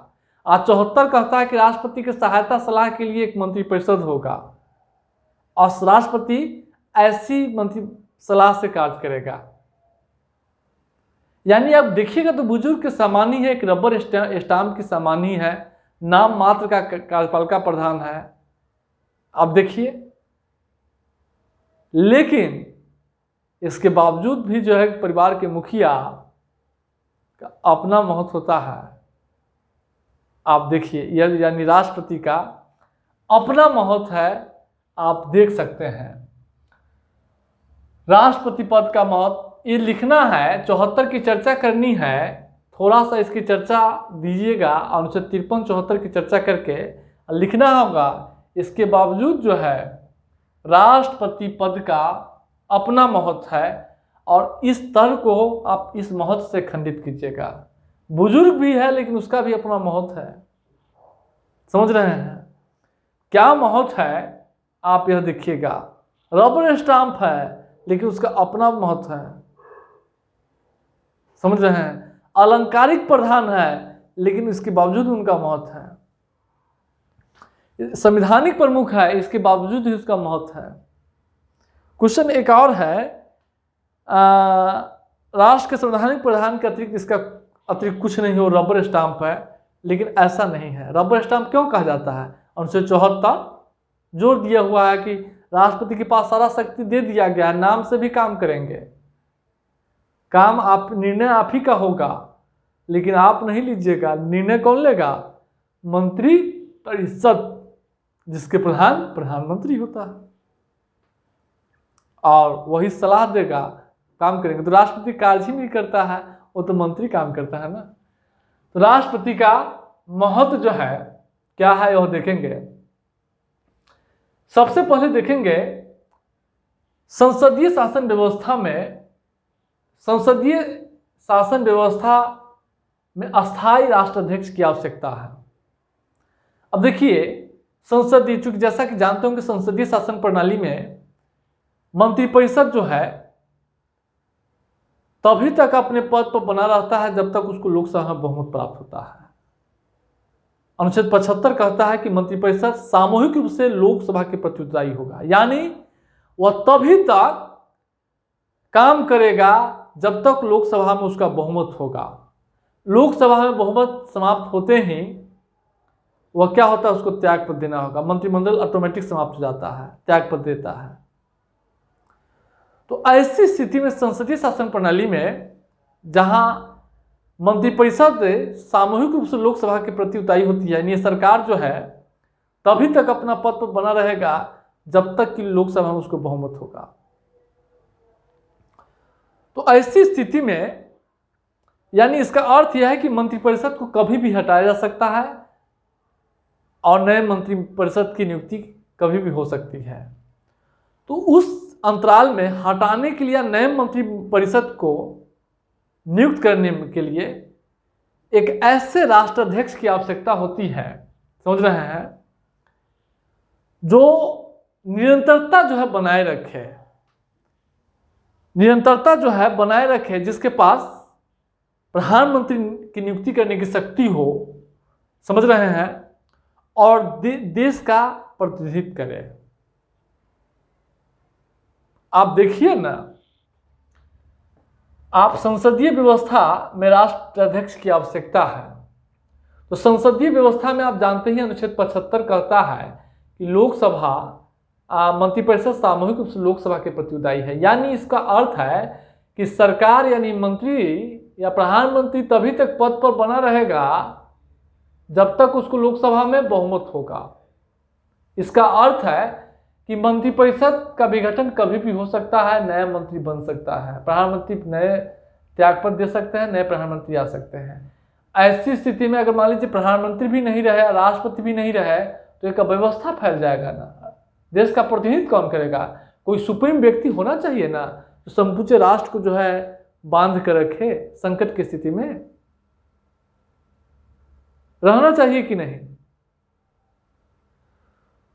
आज 74 कहता है कि राष्ट्रपति की सहायता सलाह के लिए एक मंत्रिपरिषद होगा और राष्ट्रपति ऐसी मंत्री सलाह से कार्य करेगा। यानी आप देखिएगा तो बुजुर्ग के समान ही है, एक रबर स्टाम्प की समान ही है, नाम मात्र का कार्यपालिका प्रधान है। आप देखिए, लेकिन इसके बावजूद भी जो है परिवार के मुखिया का अपना महत्व होता है। आप देखिए, यानी राष्ट्रपति का अपना महत्व है, आप देख सकते हैं। राष्ट्रपति पद का महत्व ये लिखना है, 74 की चर्चा करनी है, थोड़ा सा इसकी चर्चा दीजिएगा, अनुच्छेद 53 74 की चर्चा करके लिखना होगा। इसके बावजूद जो है राष्ट्रपति पद का अपना महत्व है और इस तर्क को आप इस महत्व से खंडित कीजिएगा। बुजुर्ग भी है लेकिन उसका भी अपना महत्व है, समझ रहे हैं क्या महत्व है? आप यह देखिएगा, रबर स्टाम्प है लेकिन उसका अपना महत्व है, समझ रहे हैं। अलंकारिक प्रधान है लेकिन इसके बावजूद उनका महत्व है। संवैधानिक प्रमुख है, इसके बावजूद ही उसका महत्व है। क्वेश्चन एक और है, राष्ट्र के संवैधानिक प्रधान के अतिरिक्त इसका अतिरिक्त कुछ नहीं हो, रबर स्टाम्प है, लेकिन ऐसा नहीं है। रबर स्टाम्प क्यों कहा जाता है? अनुच्छेद 74 जोर दिया हुआ है कि राष्ट्रपति के पास सारा शक्ति दे दिया गया है, नाम से भी काम करेंगे, काम आप निर्णय आप ही का होगा, लेकिन आप नहीं लीजिएगा। निर्णय कौन लेगा? मंत्री परिषद, जिसके प्रधान प्रधानमंत्री होता है, और वही सलाह देगा, काम करेंगे। तो राष्ट्रपति कार्य ही नहीं करता है, वो तो मंत्री काम करता है ना। तो राष्ट्रपति का महत्व जो है क्या है वह देखेंगे। सबसे पहले देखेंगे संसदीय शासन व्यवस्था में, संसदीय शासन व्यवस्था में अस्थायी राष्ट्राध्यक्ष की आवश्यकता है। अब देखिए, संसदीय, चूंकि जैसा कि जानते होंगे संसदीय शासन प्रणाली में मंत्रिपरिषद जो है तभी तक अपने पद पर बना रहता है जब तक उसको लोकसभा में बहुमत प्राप्त होता है। अनुच्छेद 75 कहता है कि मंत्रिपरिषद सामूहिक रूप से लोकसभा के प्रति उत्तरदायी होगा, यानी वह तभी तक काम करेगा जब तक लोकसभा में उसका बहुमत होगा। लोकसभा में बहुमत समाप्त होते ही वह क्या होता है, उसको त्याग पद देना होगा। मंत्रिमंडल ऑटोमेटिक समाप्त हो जाता है, त्याग पद देता है। तो ऐसी स्थिति में संसदीय शासन प्रणाली में जहां मंत्रिपरिषद सामूहिक रूप से लोकसभा के प्रति उत्तरदायी होती है, यानी सरकार जो है तभी तक अपना पद पर बना रहेगा जब तक कि लोकसभा में उसको बहुमत होगा। तो ऐसी स्थिति में यानी इसका अर्थ यह है कि मंत्रिपरिषद को कभी भी हटाया जा सकता है और नए मंत्रिपरिषद की नियुक्ति कभी भी हो सकती है। तो उस अंतराल में हटाने के लिए, नए मंत्रिपरिषद को नियुक्त करने के लिए एक ऐसे राष्ट्राध्यक्ष की आवश्यकता होती है, समझ रहे हैं, जो निरंतरता जो है बनाए रखे, निरंतरता जो है बनाए रखे, जिसके पास प्रधानमंत्री की नियुक्ति करने की शक्ति हो, समझ रहे हैं, और देश का प्रतिनिधित्व करे। आप देखिए ना, आप संसदीय व्यवस्था में राष्ट्राध्यक्ष की आवश्यकता है। तो संसदीय व्यवस्था में आप जानते ही अनुच्छेद 75 कहता है कि लोकसभा मंत्रिपरिषद सामूहिक रूप से लोकसभा के प्रति उत्तरदायी है। यानी इसका अर्थ है कि सरकार यानी मंत्री या प्रधानमंत्री तभी तक पद पर बना रहेगा जब तक उसको लोकसभा में बहुमत होगा। इसका अर्थ है कि मंत्रिपरिषद का विघटन कभी भी हो सकता है, नया मंत्री बन सकता है, प्रधानमंत्री नए त्यागपत्र दे सकते हैं, नए प्रधानमंत्री आ सकते हैं। ऐसी स्थिति में अगर मान लीजिए प्रधानमंत्री भी नहीं रहे, राष्ट्रपति भी नहीं रहे, तो एक अव्यवस्था फैल जाएगा ना। देश का प्रतिनिधित्व कौन करेगा? कोई सुप्रीम व्यक्ति होना चाहिए ना, जो समूचे राष्ट्र को जो है बांध कर रखे, संकट की स्थिति में रहना चाहिए कि नहीं।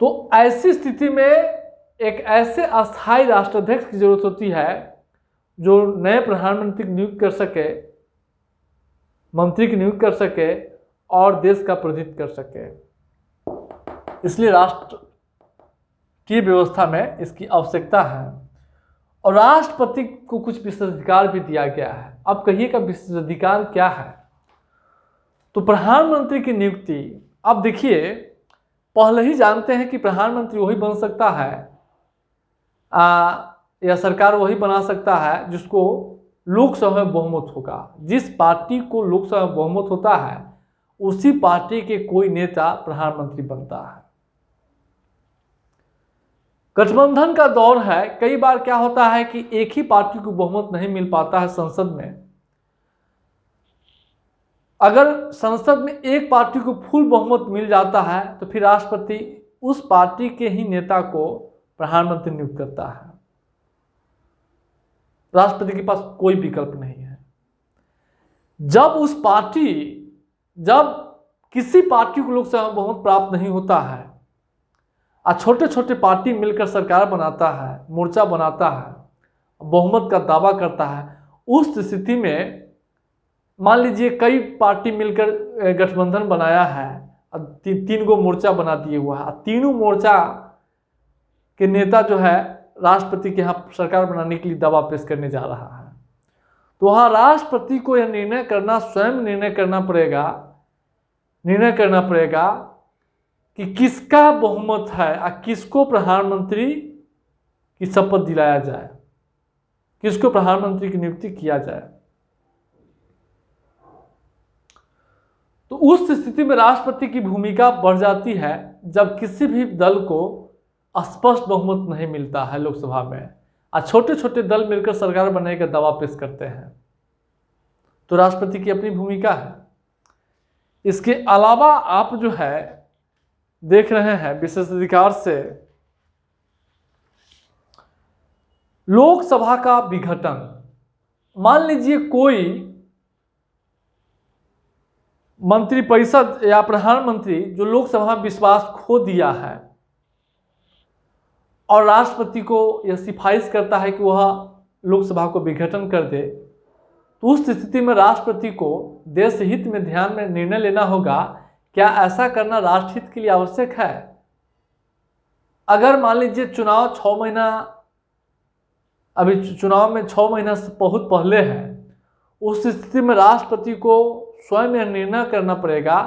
तो ऐसी स्थिति में एक ऐसे अस्थायी राष्ट्राध्यक्ष की जरूरत होती है जो नए प्रधानमंत्री की नियुक्त कर सके, मंत्री की नियुक्त कर सके और देश का प्रतिनिधित्व कर सके। इसलिए राष्ट्रीय व्यवस्था में इसकी आवश्यकता है और राष्ट्रपति को कुछ विशेषाधिकार भी दिया गया है। अब कहिएगा विशेषाधिकार क्या है? तो प्रधानमंत्री की नियुक्ति, अब देखिए, पहले ही जानते हैं कि प्रधानमंत्री वही बन सकता है या सरकार वही बना सकता है जिसको लोकसभा में बहुमत होगा। जिस पार्टी को लोकसभा में बहुमत होता है उसी पार्टी के कोई नेता प्रधानमंत्री बनता है। गठबंधन का दौर है, कई बार क्या होता है कि एक ही पार्टी को बहुमत नहीं मिल पाता है संसद में। अगर संसद में एक पार्टी को फुल बहुमत मिल जाता है तो फिर राष्ट्रपति उस पार्टी के ही नेता को प्रधानमंत्री नियुक्त करता है। राष्ट्रपति के पास कोई विकल्प नहीं है। जब किसी पार्टी को लोकसभा में बहुमत प्राप्त नहीं होता है और छोटे छोटे पार्टी मिलकर सरकार बनाता है, मोर्चा बनाता है, बहुमत का दावा करता है, उस स्थिति में मान लीजिए कई पार्टी मिलकर गठबंधन बनाया है और तीन गो मोर्चा बना दिए हुआ है। तीनों मोर्चा के नेता जो है राष्ट्रपति के यहाँ सरकार बनाने के लिए दावा पेश करने जा रहा है। तो वहाँ राष्ट्रपति को यह स्वयं निर्णय करना पड़ेगा कि किसका बहुमत है और किसको प्रधानमंत्री की शपथ दिलाया जाए, किसको प्रधानमंत्री की नियुक्ति किया जाए। तो उस स्थिति में राष्ट्रपति की भूमिका बढ़ जाती है जब किसी भी दल को स्पष्ट बहुमत नहीं मिलता है लोकसभा में और छोटे छोटे दल मिलकर सरकार बनाने का दावा पेश करते हैं। तो राष्ट्रपति की अपनी भूमिका है। इसके अलावा आप जो है देख रहे हैं विशेषाधिकार से लोकसभा का विघटन। मान लीजिए कोई मंत्रिपरिषद या प्रधानमंत्री जो लोकसभा में विश्वास खो दिया है और राष्ट्रपति को यह सिफारिश करता है कि वह लोकसभा को विघटन कर दे, तो उस स्थिति में राष्ट्रपति को देश हित में ध्यान में निर्णय लेना होगा, क्या ऐसा करना राष्ट्रहित के लिए आवश्यक है। अगर मान लीजिए चुनाव 6 महीना, अभी चुनाव में 6 महीना से बहुत पहले है, उस स्थिति में राष्ट्रपति को स्वयं यह निर्णय करना पड़ेगा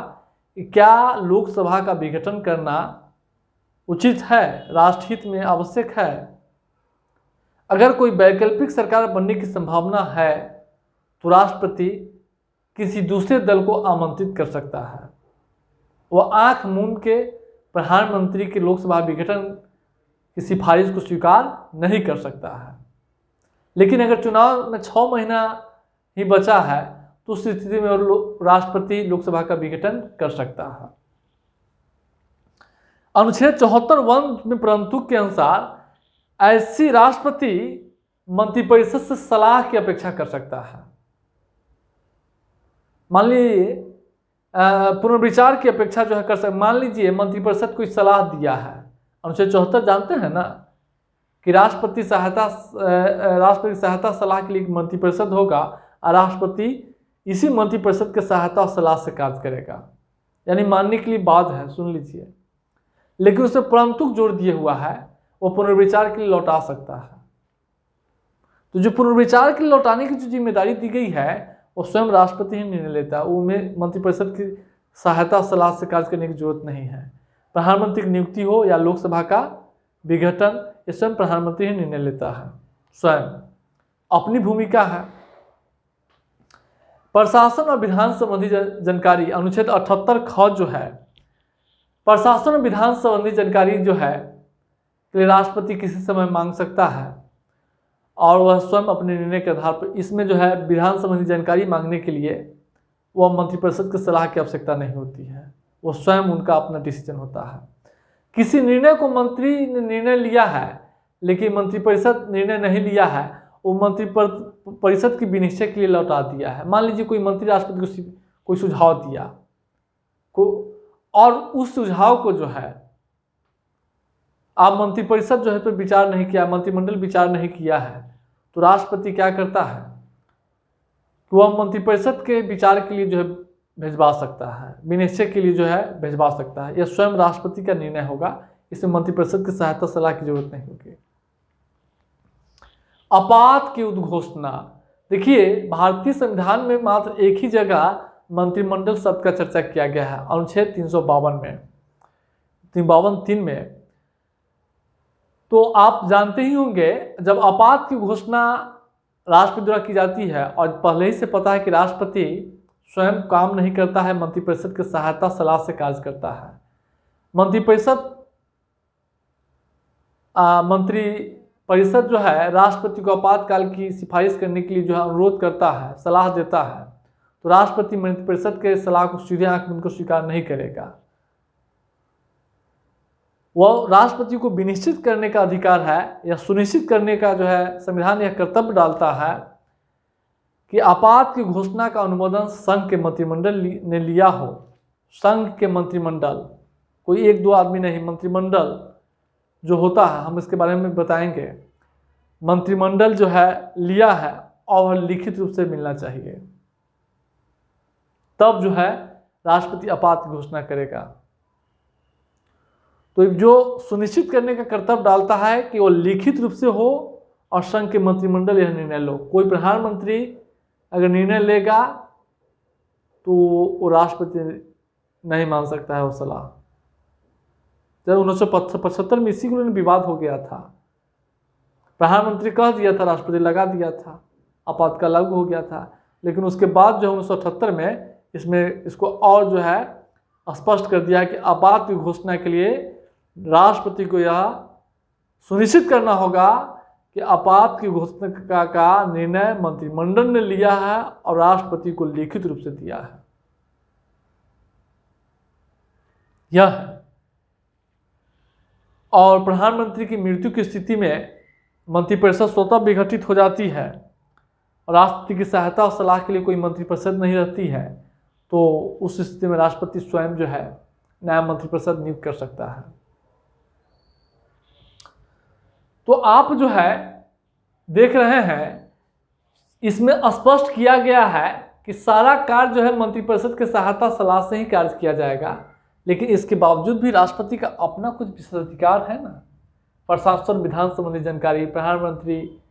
कि क्या लोकसभा का विघटन करना उचित है, राष्ट्रहित में आवश्यक है। अगर कोई वैकल्पिक सरकार बनने की संभावना है तो राष्ट्रपति किसी दूसरे दल को आमंत्रित कर सकता है। वह आंख मूंद के प्रधानमंत्री के लोकसभा विघटन की सिफारिश को स्वीकार नहीं कर सकता है। लेकिन अगर चुनाव में 6 महीना ही बचा है तो उस स्थिति में राष्ट्रपति लोकसभा का विघटन कर सकता है। अनुच्छेद 74(1) में परंतु के अनुसार ऐसी राष्ट्रपति मंत्रिपरिषद से सलाह की अपेक्षा कर सकता है। मान लीजिए पुनर्विचार की अपेक्षा जो है कर सकता। मान लीजिए मंत्रिपरिषद को सलाह दिया है, अनुच्छेद 74 जानते हैं ना कि राष्ट्रपति सहायता सलाह के लिए मंत्रिपरिषद होगा और राष्ट्रपति इसी मंत्रिपरिषद के सहायता और सलाह से कार्य करेगा। यानी मानने के लिए बात है, सुन लीजिए। लेकिन उसमें परंतु जोड़ दिए हुआ है, वो पुनर्विचार के लिए लौटा सकता है। तो जो पुनर्विचार के लिए लौटाने की जो जिम्मेदारी दी गई है वो स्वयं राष्ट्रपति ही निर्णय लेता है। उनमें मंत्रिपरिषद की सहायता सलाह से कार्य करने की जरूरत नहीं है। प्रधानमंत्री की नियुक्ति हो या लोकसभा का विघटन, ये स्वयं प्रधानमंत्री ही निर्णय लेता है, स्वयं अपनी भूमिका है। प्रशासन और विधान संबंधी जानकारी, अनुच्छेद 78 ख जो है, प्रशासन और विधान संबंधी जानकारी जो है के लिए राष्ट्रपति किसी समय मांग सकता है और वह स्वयं अपने निर्णय के आधार पर, इसमें जो है विधान संबंधी जानकारी मांगने के लिए वह मंत्रिपरिषद की सलाह की आवश्यकता नहीं होती है, वो स्वयं उनका अपना डिसीजन होता है। किसी निर्णय को मंत्री ने निर्णय लिया है लेकिन मंत्रिपरिषद निर्णय नहीं लिया है, वो मंत्रिपरिषद की विनिश्चय के लिए लौटा दिया है। मान लीजिए कोई मंत्री राष्ट्रपति को कोई सुझाव दिया और उस सुझाव को जो है आप मंत्रिपरिषद जो है पे विचार नहीं किया, मंत्रिमंडल विचार नहीं किया है, तो राष्ट्रपति क्या करता है कि वह मंत्रिपरिषद के विचार के लिए जो है भिजवा सकता है, विनिश्चय के लिए जो है भिजवा सकता है। यह स्वयं राष्ट्रपति का निर्णय होगा, इसमें मंत्रिपरिषद की सहायता सलाह की जरूरत नहीं होगी। आपात की उद्घोषणा, देखिए भारतीय संविधान में मात्र एक ही जगह मंत्रिमंडल शब्द का चर्चा किया गया है, अनुच्छेद 352 में 352(3) में। तो आप जानते ही होंगे जब आपात की घोषणा राष्ट्रपति द्वारा की जाती है, और पहले ही से पता है कि राष्ट्रपति स्वयं काम नहीं करता है, मंत्रिपरिषद की सहायता सलाह से कार्य करता है। मंत्रिपरिषद जो है राष्ट्रपति को आपातकाल की सिफारिश करने के लिए जो है अनुरोध करता है, सलाह देता है, तो राष्ट्रपति मंत्रिपरिषद के सलाह को सीधे आंख बंद कर स्वीकार नहीं करेगा। वह राष्ट्रपति को विनिश्चित करने का अधिकार है या सुनिश्चित करने का जो है संविधान यह कर्तव्य डालता है कि आपात की घोषणा का अनुमोदन संघ के मंत्रिमंडल ने लिया हो। संघ के मंत्रिमंडल, कोई एक दो आदमी नहीं, मंत्रिमंडल जो होता है, हम इसके बारे में बताएंगे। मंत्रिमंडल जो है लिया है और लिखित रूप से मिलना चाहिए, तब जो है राष्ट्रपति आपात की घोषणा करेगा। तो जो सुनिश्चित करने का कर्तव्य डालता है कि वो लिखित रूप से हो और संघ के मंत्रिमंडल यह निर्णय लो। कोई प्रधानमंत्री अगर निर्णय लेगा तो वो राष्ट्रपति नहीं मान सकता है वो सलाह। जब 1975 में इसी को लेकर विवाद हो गया था, प्रधानमंत्री कह दिया था, राष्ट्रपति लगा दिया था, आपातकाल लागू हो गया था। लेकिन उसके बाद जो 1978 में इसको और जो है स्पष्ट कर दिया कि आपात की घोषणा के लिए राष्ट्रपति को यह सुनिश्चित करना होगा कि आपात की घोषणा का निर्णय मंत्रिमंडल ने लिया है और राष्ट्रपति को लिखित रूप से दिया है। यह है। और प्रधानमंत्री की मृत्यु की स्थिति में मंत्रिपरिषद स्वतः विघटित हो जाती है और राष्ट्रपति की सहायता और सलाह के लिए कोई मंत्रिपरिषद नहीं रहती है, तो उस स्थिति में राष्ट्रपति स्वयं जो है नया मंत्रिपरिषद नियुक्त कर सकता है। तो आप जो है देख रहे हैं, इसमें स्पष्ट किया गया है कि सारा कार्य जो है मंत्रिपरिषद के सहायता सलाह से ही कार्य किया जाएगा। लेकिन इसके बावजूद भी राष्ट्रपति का अपना कुछ विशेषाधिकार है ना, प्रशासन विधान संबंधी जानकारी, प्रधानमंत्री की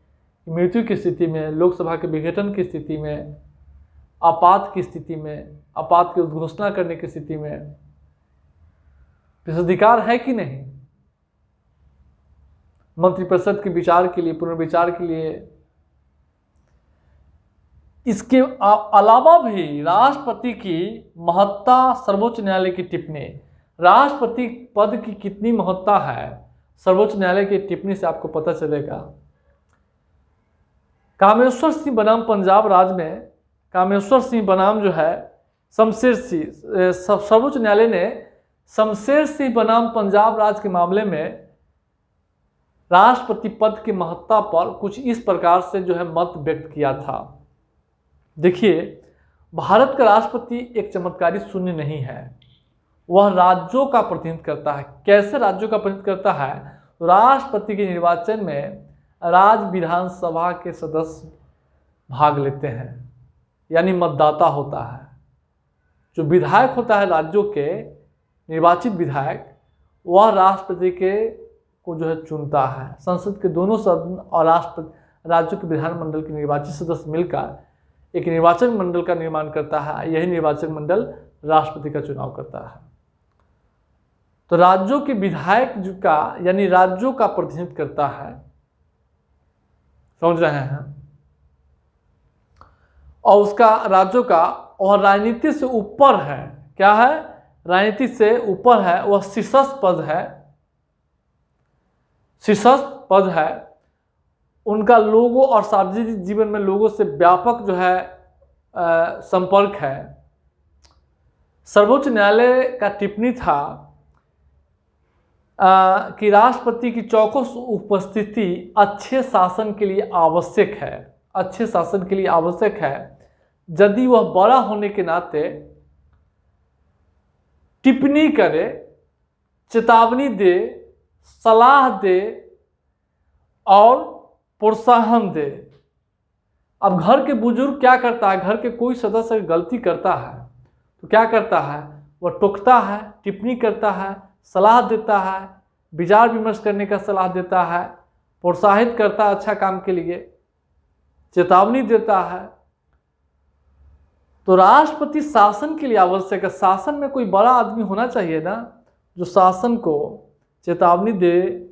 मृत्यु की स्थिति में, लोकसभा के विघटन की स्थिति में, आपात की स्थिति में, आपात की उद्घोषणा करने की स्थिति में विशेषाधिकार है कि नहीं। मंत्रिपरिषद के विचार के लिए, पुनर्विचार के लिए। इसके अलावा भी राष्ट्रपति की महत्ता, सर्वोच्च न्यायालय की टिप्पणी, राष्ट्रपति पद की कितनी महत्ता है सर्वोच्च न्यायालय की टिप्पणी से आपको पता चलेगा। कामेश्वर सिंह बनाम पंजाब राज्य में, कामेश्वर सिंह बनाम जो है शमशेर सिंह, सर्वोच्च न्यायालय ने शमशेर सिंह बनाम पंजाब राज्य के मामले में राष्ट्रपति पद की महत्ता पर कुछ इस प्रकार से जो है मत व्यक्त किया था। देखिए, भारत का राष्ट्रपति एक चमत्कारी शून्य नहीं है, वह राज्यों का प्रतिनिधित्व करता है। कैसे राज्यों का प्रतिनिधित्व करता है? राष्ट्रपति के निर्वाचन में राज्य विधानसभा के सदस्य भाग लेते हैं, यानी मतदाता होता है। जो विधायक होता है राज्यों के निर्वाचित विधायक, वह राष्ट्रपति के को जो है चुनता है। संसद के दोनों सदन और राज्यों के विधानमंडल के निर्वाचित सदस्य मिलकर एक निर्वाचन मंडल का निर्माण करता है। यही निर्वाचन मंडल राष्ट्रपति का चुनाव करता है। तो राज्यों के विधायक का यानी राज्यों का प्रतिनिधित्व करता है, समझ रहे हैं। और उसका राज्यों का, और राजनीति से ऊपर है। क्या है? राजनीति से ऊपर है, वह शीर्षस्थ पद है, शीर्षस्थ पद है। उनका लोगों और सार्वजनिक जीवन में लोगों से व्यापक जो है संपर्क है। सर्वोच्च न्यायालय का टिप्पणी था कि राष्ट्रपति की चौकस उपस्थिति अच्छे शासन के लिए आवश्यक है, अच्छे शासन के लिए आवश्यक है। यदि वह बड़ा होने के नाते टिप्पणी करे, चेतावनी दे, सलाह दे और प्रोत्साहन दे। अब घर के बुजुर्ग क्या करता है, घर के कोई सदस्य गलती करता है तो क्या करता है, वह टोकता है, टिप्पणी करता है, सलाह देता है, विचार विमर्श करने का सलाह देता है, प्रोत्साहित करता है अच्छा काम के लिए, चेतावनी देता है। तो राष्ट्रपति शासन के लिए आवश्यक है। शासन में कोई बड़ा आदमी होना चाहिए ना, जो शासन को चेतावनी दे,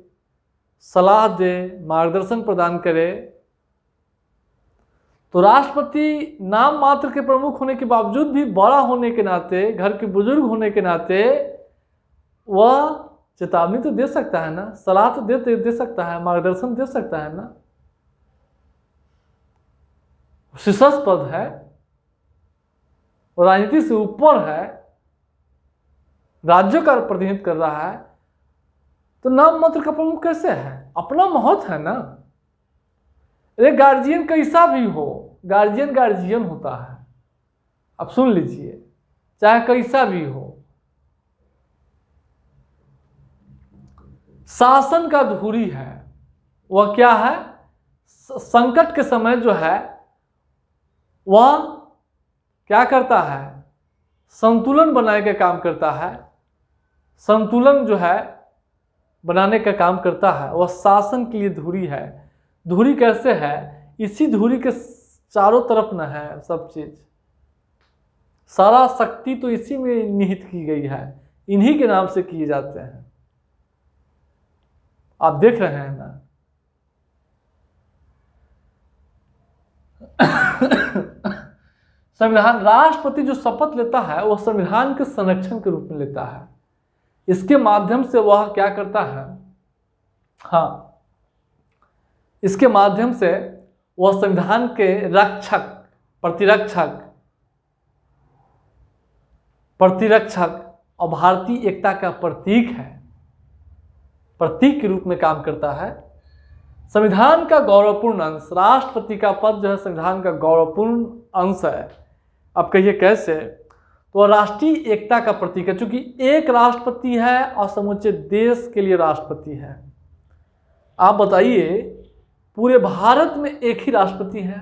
सलाह दे, मार्गदर्शन प्रदान करे। तो राष्ट्रपति नाम मात्र के प्रमुख होने के बावजूद भी बड़ा होने के नाते, घर के बुजुर्ग होने के नाते वह चेतावनी तो दे सकता है ना, सलाह तो दे सकता है, मार्गदर्शन दे सकता है ना। शीर्षस्थ पद है और राजनीति से ऊपर है, राज्यों का प्रतिनिधित्व कर रहा है, तो नाम मात्र का प्रमुख कैसे है? अपना महत्व है ना। अरे गार्जियन कैसा भी हो, गार्जियन गार्जियन होता है। अब सुन लीजिए, चाहे कैसा भी हो, शासन का धुरी है। वह क्या है? संकट के समय जो है वह क्या करता है? संतुलन बनाने का काम करता है। संतुलन जो है बनाने का काम करता है, वह शासन के लिए धुरी है। धुरी कैसे है? इसी धुरी के चारों तरफ न है सब चीज, सारा शक्ति तो इसी में निहित की गई है, इन्हीं के नाम से किए जाते हैं। आप देख रहे हैं ना। संविधान, राष्ट्रपति जो शपथ लेता है वह संविधान के संरक्षण के रूप में लेता है। इसके माध्यम से वह क्या करता है? हाँ, इसके माध्यम से वह संविधान के रक्षक, प्रतिरक्षक और भारतीय एकता का प्रतीक है, प्रतीक के रूप में काम करता है। संविधान का गौरवपूर्ण अंश, राष्ट्रपति का पद जो है संविधान का गौरवपूर्ण अंश है। अब कहिए कैसे? तो राष्ट्रीय एकता का प्रतीक है, क्योंकि एक राष्ट्रपति है और समूचे देश के लिए राष्ट्रपति है। आप बताइए, पूरे भारत में एक ही राष्ट्रपति है।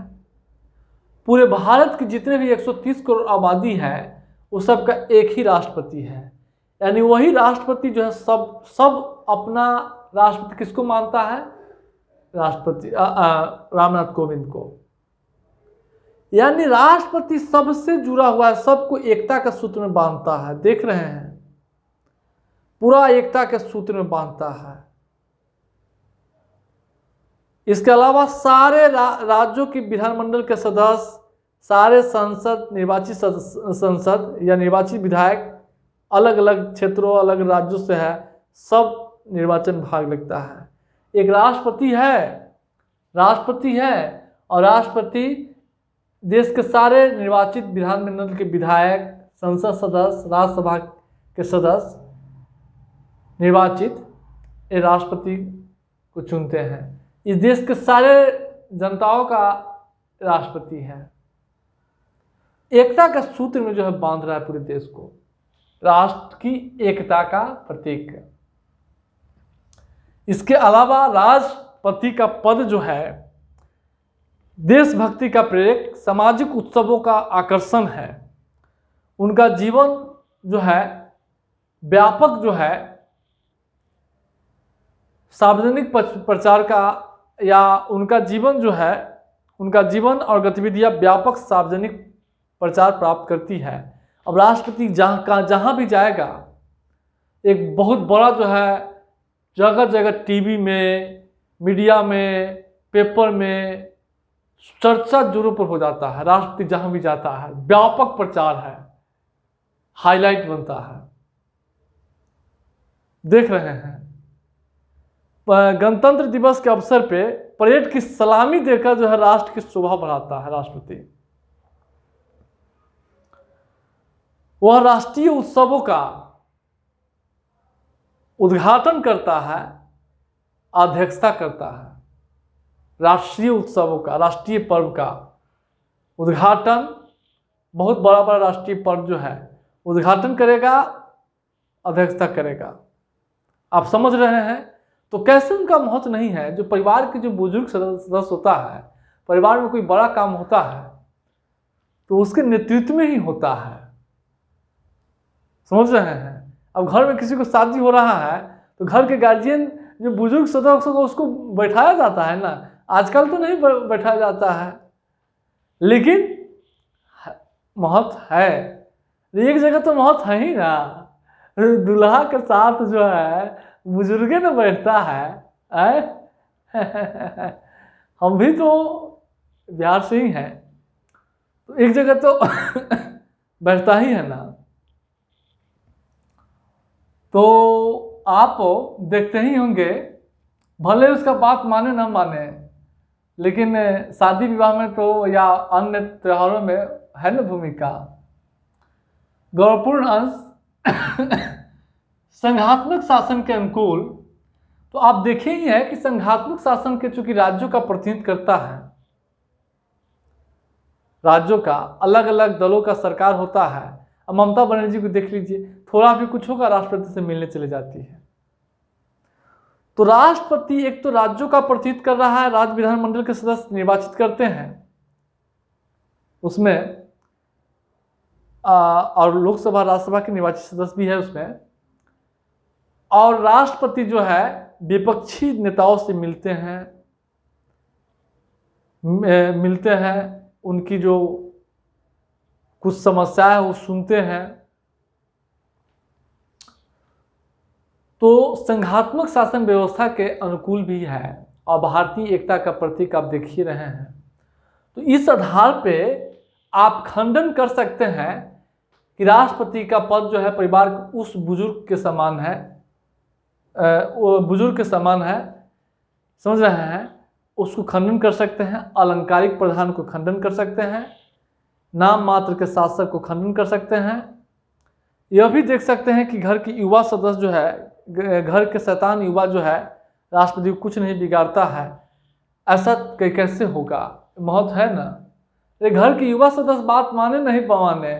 पूरे भारत की जितने भी 130 करोड़ आबादी है उस सब का एक ही राष्ट्रपति है। यानी वही राष्ट्रपति जो है सब अपना राष्ट्रपति किसको मानता है? राष्ट्रपति रामनाथ कोविंद को। यानी राष्ट्रपति सबसे जुड़ा हुआ है, सबको एकता के सूत्र में बांधता है। देख रहे हैं, पूरा एकता के सूत्र में बांधता है। इसके अलावा सारे राज्यों की विधानमंडल के सदस्य, सारे संसद, निर्वाचित संसद या निर्वाचित विधायक अलग अलग क्षेत्रों, अलग राज्यों से है, सब निर्वाचन भाग लगता है। एक राष्ट्रपति है और राष्ट्रपति देश के सारे निर्वाचित विधानमंडल के विधायक, संसद सदस्य, राज्यसभा के सदस्य निर्वाचित एक राष्ट्रपति को चुनते हैं। इस देश के सारे जनताओं का राष्ट्रपति है। एकता का सूत्र में जो है बांध रहा है पूरे देश को, राष्ट्र की एकता का प्रतीक है। इसके अलावा राष्ट्रपति का पद जो है देशभक्ति का प्रेरक, सामाजिक उत्सवों का आकर्षण है। उनका जीवन जो है व्यापक जो है सार्वजनिक प्रचार का, या उनका जीवन जो है, उनका जीवन और गतिविधियां व्यापक सार्वजनिक प्रचार प्राप्त करती है। अब राष्ट्रपति जहाँ भी जाएगा एक बहुत बड़ा जो है जगह जगह टीवी में, मीडिया में, पेपर में चर्चा जोरों पर हो जाता है। राष्ट्रपति जहाँ भी जाता है व्यापक प्रचार है, हाईलाइट बनता है। देख रहे हैं, गणतंत्र दिवस के अवसर पे परेड की सलामी देकर जो है राष्ट्र की शोभा बढ़ाता है राष्ट्रपति। वह राष्ट्रीय उत्सवों का उद्घाटन करता है, अध्यक्षता करता है। राष्ट्रीय उत्सवों का, राष्ट्रीय पर्व का उद्घाटन, बहुत बड़ा बड़ा राष्ट्रीय पर्व जो है उद्घाटन करेगा, अध्यक्षता करेगा। आप समझ रहे हैं, तो कैसे उनका महत्व नहीं है? जो परिवार के जो बुजुर्ग सदस्य होता है, परिवार में कोई बड़ा काम होता है तो उसके नेतृत्व में ही होता है। समझ रहे हैं? अब घर में किसी को शादी हो रहा है तो घर के गार्जियन जो बुजुर्ग सदस्य को उसको बैठाया जाता है ना। आजकल तो नहीं बैठाया जाता है, लेकिन महत्व है। एक जगह तो महत्व है ही ना, दूल्हा के साथ जो है बुजुर्गे में बैठता है। हम भी तो बिहार से ही हैं, तो एक जगह तो बैठता ही है ना। तो आप देखते ही होंगे, भले उसका बात माने ना माने, लेकिन शादी विवाह में तो या अन्य त्योहारों में है ना भूमिका। गौरवपूर्ण अंश संघात्मक शासन के अनुकूल। तो आप देखे ही है कि संघात्मक शासन के चूंकि राज्यों का प्रतिनिधित्व करता है, राज्यों का अलग अलग दलों का सरकार होता है। अब ममता बनर्जी को देख लीजिए, थोड़ा भी कुछ होगा राष्ट्रपति से मिलने चले जाती है। तो राष्ट्रपति एक तो राज्यों का प्रतिनिधित्व कर रहा है, राज्य विधानमंडल के सदस्य निर्वाचित करते हैं उसमें, और लोकसभा राज्यसभा के निर्वाचित सदस्य भी है उसमें। और राष्ट्रपति जो है विपक्षी नेताओं से मिलते हैं, उनकी जो कुछ समस्या है वो सुनते हैं। तो संघात्मक शासन व्यवस्था के अनुकूल भी है और भारतीय एकता का प्रतीक आप देख ही रहे हैं। तो इस आधार पे आप खंडन कर सकते हैं कि राष्ट्रपति का पद जो है परिवार के उस बुजुर्ग के समान है, वो बुजुर्ग के समान है। समझ रहे हैं? उसको खंडन कर सकते हैं, अलंकारिक प्रधान को खंडन कर सकते हैं, नाम मात्र के शासक को खंडन कर सकते हैं। यह भी देख सकते हैं कि घर की युवा सदस्य जो है, घर के शैतान युवा जो है राष्ट्रपति को कुछ नहीं बिगाड़ता है, ऐसा कैसे होगा? महत्व है ना। ये घर के युवा सदस्य बात माने नहीं माने,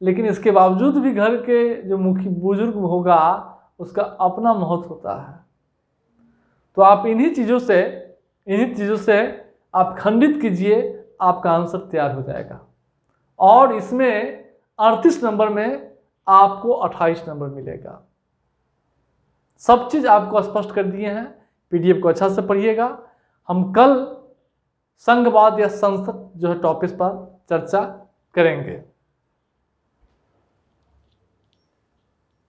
लेकिन इसके बावजूद भी घर के जो मुख्य बुजुर्ग होगा उसका अपना महत्व होता है। तो आप इन्हीं चीज़ों से आप खंडित कीजिए, आपका आंसर तैयार हो जाएगा। और इसमें 38 नंबर में आपको 28 नंबर मिलेगा। सब चीज़ आपको स्पष्ट कर दिए हैं। पीडीएफ को अच्छा से पढ़िएगा। हम कल संघवाद या संसद जो है टॉपिक पर चर्चा करेंगे।